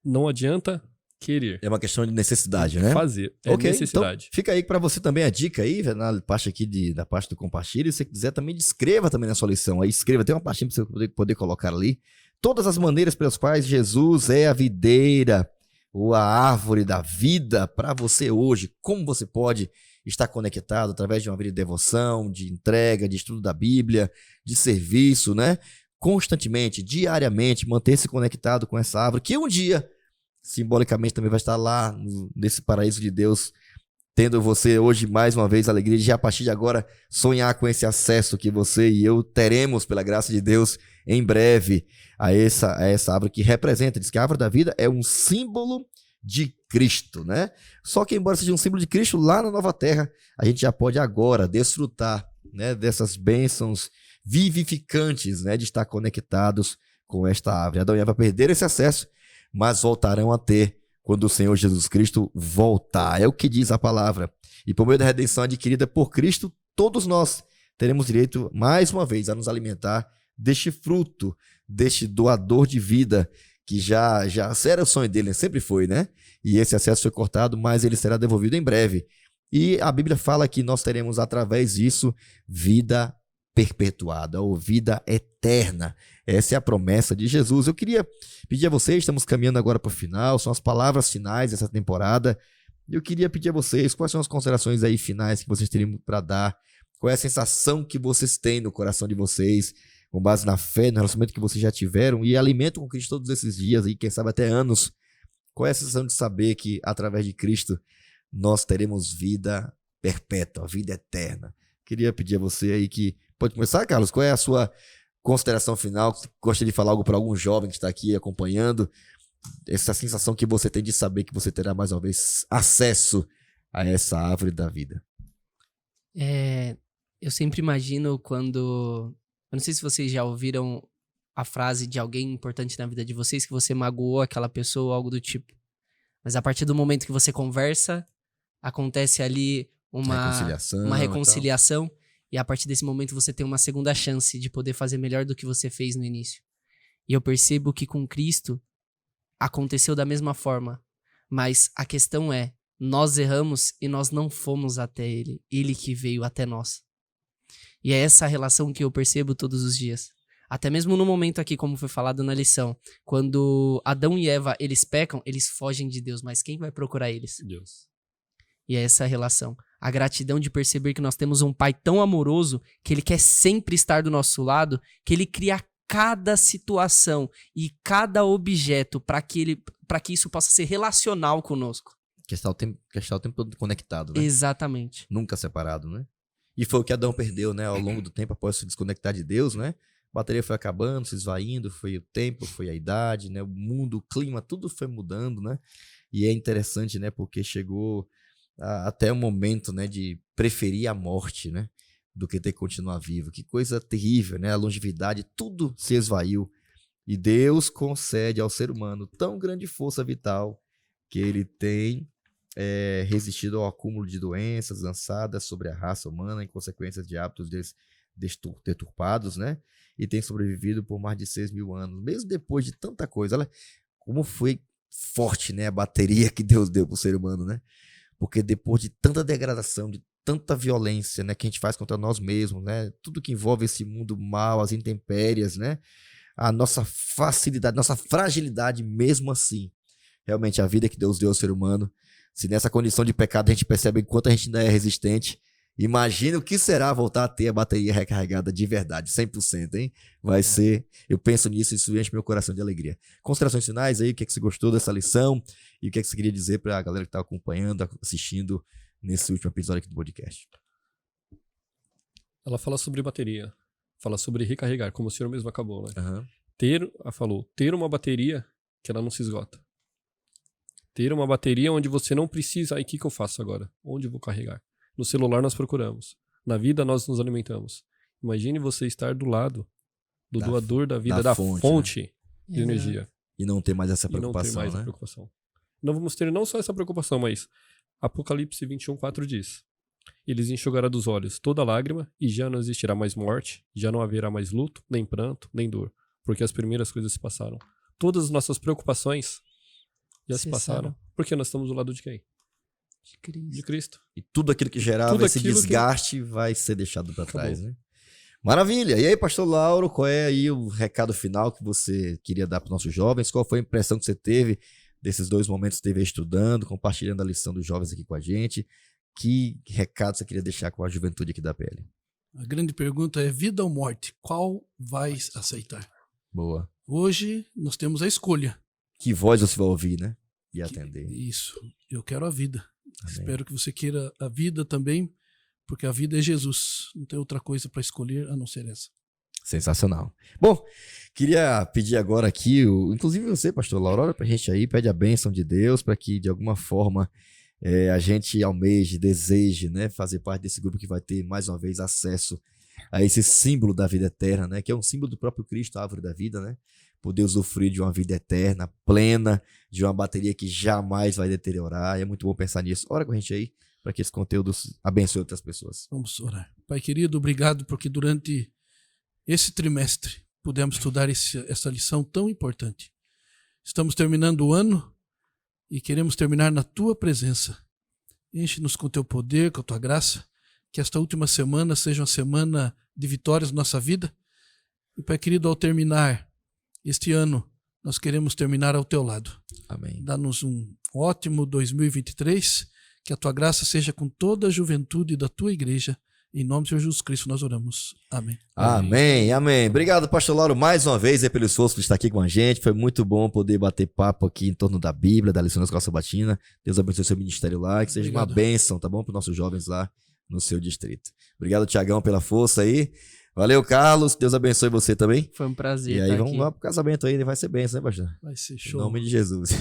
D: Não adianta querer.
A: É uma questão de necessidade, né?
D: Fazer. Necessidade.
A: Então fica aí para você também a dica aí, na parte aqui da parte do compartilhe. Se você quiser também, escreva também na sua lição. Aí escreva, tem uma pastinha para você poder colocar ali. Todas as maneiras pelas quais Jesus é a videira ou a árvore da vida para você hoje. Como você pode estar conectado através de uma vida de devoção, de entrega, de estudo da Bíblia, de serviço, né? Constantemente, diariamente, manter-se conectado com essa árvore, que um dia, simbolicamente, também vai estar lá nesse paraíso de Deus, tendo você hoje, mais uma vez, a alegria de, a partir de agora, sonhar com esse acesso que você e eu teremos, pela graça de Deus, em breve, a essa árvore que representa. Diz que a árvore da vida é um símbolo de Cristo, né? Só que, embora seja um símbolo de Cristo, lá na nova terra, a gente já pode agora desfrutar, né, dessas bênçãos vivificantes, né, de estar conectados com esta árvore. Adão e Eva perderam esse acesso, mas voltarão a ter quando o Senhor Jesus Cristo voltar. É o que diz a palavra. E por meio da redenção adquirida por Cristo, todos nós teremos direito, mais uma vez, a nos alimentar deste fruto deste doador de vida, que já era o sonho dele, né? Sempre foi, né? E esse acesso foi cortado, mas ele será devolvido em breve. E a Bíblia fala que nós teremos, através disso, vida perpetuada ou vida eterna. Essa é a promessa de Jesus. Eu queria pedir a vocês, estamos caminhando agora para o final, são as palavras finais dessa temporada. Eu queria pedir a vocês, quais são as considerações aí finais que vocês teriam para dar? Qual é a sensação que vocês têm no coração de vocês, com base na fé, no relacionamento que vocês já tiveram e alimentam com Cristo todos esses dias, e quem sabe até anos? Qual é a sensação de saber que, através de Cristo, nós teremos vida perpétua, vida eterna? Queria pedir a você aí que... Pode começar, Carlos? Qual é a sua consideração final? Gostaria de falar algo para algum jovem que está aqui acompanhando? Essa sensação que você tem de saber que você terá mais uma vez acesso a essa árvore da vida.
C: Eu sempre imagino quando... Eu não sei se vocês já ouviram a frase de alguém importante na vida de vocês, que você magoou aquela pessoa ou algo do tipo. Mas a partir do momento que você conversa, acontece ali uma reconciliação. E a partir desse momento você tem uma segunda chance de poder fazer melhor do que você fez no início. E eu percebo que com Cristo aconteceu da mesma forma. Mas a questão é, nós erramos e nós não fomos até Ele. Ele que veio até nós. E é essa relação que eu percebo todos os dias. Até mesmo no momento aqui, como foi falado na lição, quando Adão e Eva, eles pecam, eles fogem de Deus. Mas quem vai procurar eles?
D: Deus.
C: E é essa relação. A gratidão de perceber que nós temos um Pai tão amoroso, que Ele quer sempre estar do nosso lado, que Ele cria cada situação e cada objeto para que isso possa ser relacional conosco.
A: Que está o tempo todo conectado, né?
C: Exatamente.
A: Nunca separado, né? E foi o que Adão perdeu, né? Ao longo do tempo, após se desconectar de Deus, né? A bateria foi acabando, se esvaindo, foi o tempo, foi a idade, né? O mundo, o clima, tudo foi mudando, né? E é interessante, né? Porque chegou até o momento, né? De preferir a morte, né? Do que ter que continuar vivo. Que coisa terrível, né? A longevidade, tudo se esvaiu. E Deus concede ao ser humano tão grande força vital que ele tem resistido ao acúmulo de doenças lançadas sobre a raça humana em consequência de hábitos deturpados, né? E tem sobrevivido por mais de 6.000 anos, mesmo depois de tanta coisa. Olha como foi forte, né, a bateria que Deus deu para o ser humano, né? Porque depois de tanta degradação, de tanta violência, né, que a gente faz contra nós mesmos, né? Tudo que envolve esse mundo mal, as intempéries, né? A nossa facilidade, nossa fragilidade, mesmo assim. Realmente, a vida que Deus deu ao ser humano, se nessa condição de pecado a gente percebe o quanto a gente ainda é resistente, imagina o que será voltar a ter a bateria recarregada de verdade, 100%, hein? Vai ser, eu penso nisso e isso enche meu coração de alegria. Considerações finais aí, o que é que você gostou dessa lição e o que é que você queria dizer para a galera que está acompanhando, assistindo nesse último episódio aqui do podcast?
D: Ela fala sobre bateria, fala sobre recarregar, como o senhor mesmo acabou, né?
A: Uhum.
D: Ter uma bateria que ela não se esgota. Ter uma bateria onde você não precisa, aí o que eu faço agora? Onde eu vou carregar? No celular nós procuramos. Na vida nós nos alimentamos. Imagine você estar do lado do doador da vida, da fonte
C: né?
D: de energia.
A: E não ter mais essa preocupação,
D: e não ter mais
A: né?
D: a preocupação. Não vamos ter não só essa preocupação, mas Apocalipse 21:4 diz: Eles enxugará dos olhos toda lágrima e já não existirá mais morte, já não haverá mais luto, nem pranto, nem dor, porque as primeiras coisas se passaram. Todas as nossas preocupações já se passaram, porque nós estamos do lado de quem? De Cristo.
A: E tudo aquilo que gerava esse desgaste vai ser deixado para trás, né? Maravilha! E aí, pastor Lauro, qual é aí o recado final que você queria dar para os nossos jovens? Qual foi a impressão que você teve desses 2 momentos que esteve estudando, compartilhando a lição dos jovens aqui com a gente? Que recado você queria deixar com a juventude aqui da PL?
B: A grande pergunta é vida ou morte? Qual vai aceitar?
A: Boa.
B: Hoje nós temos a escolha.
A: Que voz você vai ouvir, né? E atender.
B: Isso. Eu quero a vida.
A: Amém.
B: Espero que você queira a vida também, porque a vida é Jesus. Não tem outra coisa para escolher a não ser essa.
A: Sensacional. Bom, queria pedir agora aqui, inclusive você, pastor Lauro, olha pra gente aí, pede a bênção de Deus para que de alguma forma a gente almeje, deseje, né, fazer parte desse grupo que vai ter mais uma vez acesso a esse símbolo da vida eterna, né, que é um símbolo do próprio Cristo, a árvore da vida, né? Poder usufruir de uma vida eterna, plena, de uma bateria que jamais vai deteriorar. É muito bom pensar nisso. Ora com a gente aí, para que esse conteúdo abençoe outras pessoas.
B: Vamos orar. Pai querido, obrigado porque durante esse trimestre pudemos estudar essa lição tão importante. Estamos terminando o ano e queremos terminar na tua presença. Enche-nos com teu poder, com a tua graça, que esta última semana seja uma semana de vitórias na nossa vida. E, Pai querido, ao terminar este ano, nós queremos terminar ao teu lado.
A: Amém.
B: Dá-nos um ótimo 2023, que a tua graça seja com toda a juventude da tua igreja. Em nome de Jesus Cristo nós oramos. Amém.
A: Amém, amém. Obrigado, pastor Lauro, mais uma vez pelo esforço de estar aqui com a gente. Foi muito bom poder bater papo aqui em torno da Bíblia, da lição da Escola Sabatina. Deus abençoe o seu ministério lá, que seja
B: Obrigado.
A: uma bênção, tá bom? Para os nossos jovens lá no seu distrito. Obrigado, Tiagão, pela força aí. Valeu, Carlos. Deus abençoe você também.
C: Foi um prazer
A: E aí,
C: estar
A: vamos
C: aqui.
A: lá pro casamento aí, vai ser bênção, né, pastor?
B: Vai ser
A: Em
B: show.
A: nome de Jesus.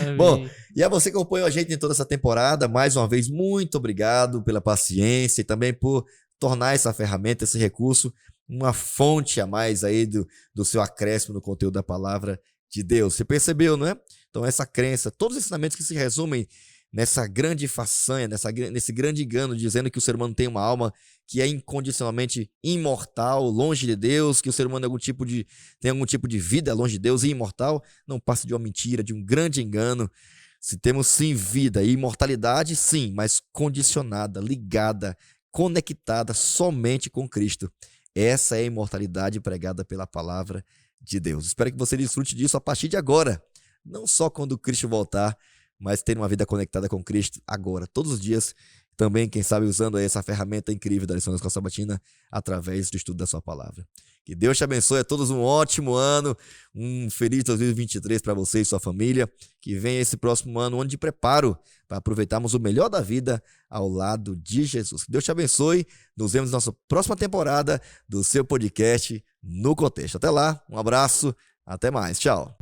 C: Amém.
A: Bom, e a você que acompanhou a gente em toda essa temporada, mais uma vez, muito obrigado pela paciência e também por tornar essa ferramenta, esse recurso, uma fonte a mais aí do seu acréscimo no conteúdo da palavra de Deus. Você percebeu, não é? Então essa crença, todos os ensinamentos que se resumem nessa grande façanha, nesse grande engano, dizendo que o ser humano tem uma alma que é incondicionalmente imortal, longe de Deus, que o ser humano tem algum tipo de vida longe de Deus e imortal, não passa de uma mentira, de um grande engano. Se temos sim vida e imortalidade, sim, mas condicionada, ligada, conectada somente com Cristo. Essa é a imortalidade pregada pela palavra de Deus. Espero que você desfrute disso a partir de agora. Não só quando Cristo voltar, mas ter uma vida conectada com Cristo agora, todos os dias. Também, quem sabe, usando aí essa ferramenta incrível da lição da Escola Sabatina através do estudo da sua palavra. Que Deus te abençoe a todos, um ótimo ano, um feliz 2023 para você e sua família. Que venha esse próximo ano, um ano de preparo para aproveitarmos o melhor da vida ao lado de Jesus. Que Deus te abençoe. Nos vemos na nossa próxima temporada do seu podcast No Contexto. Até lá, um abraço, até mais, tchau.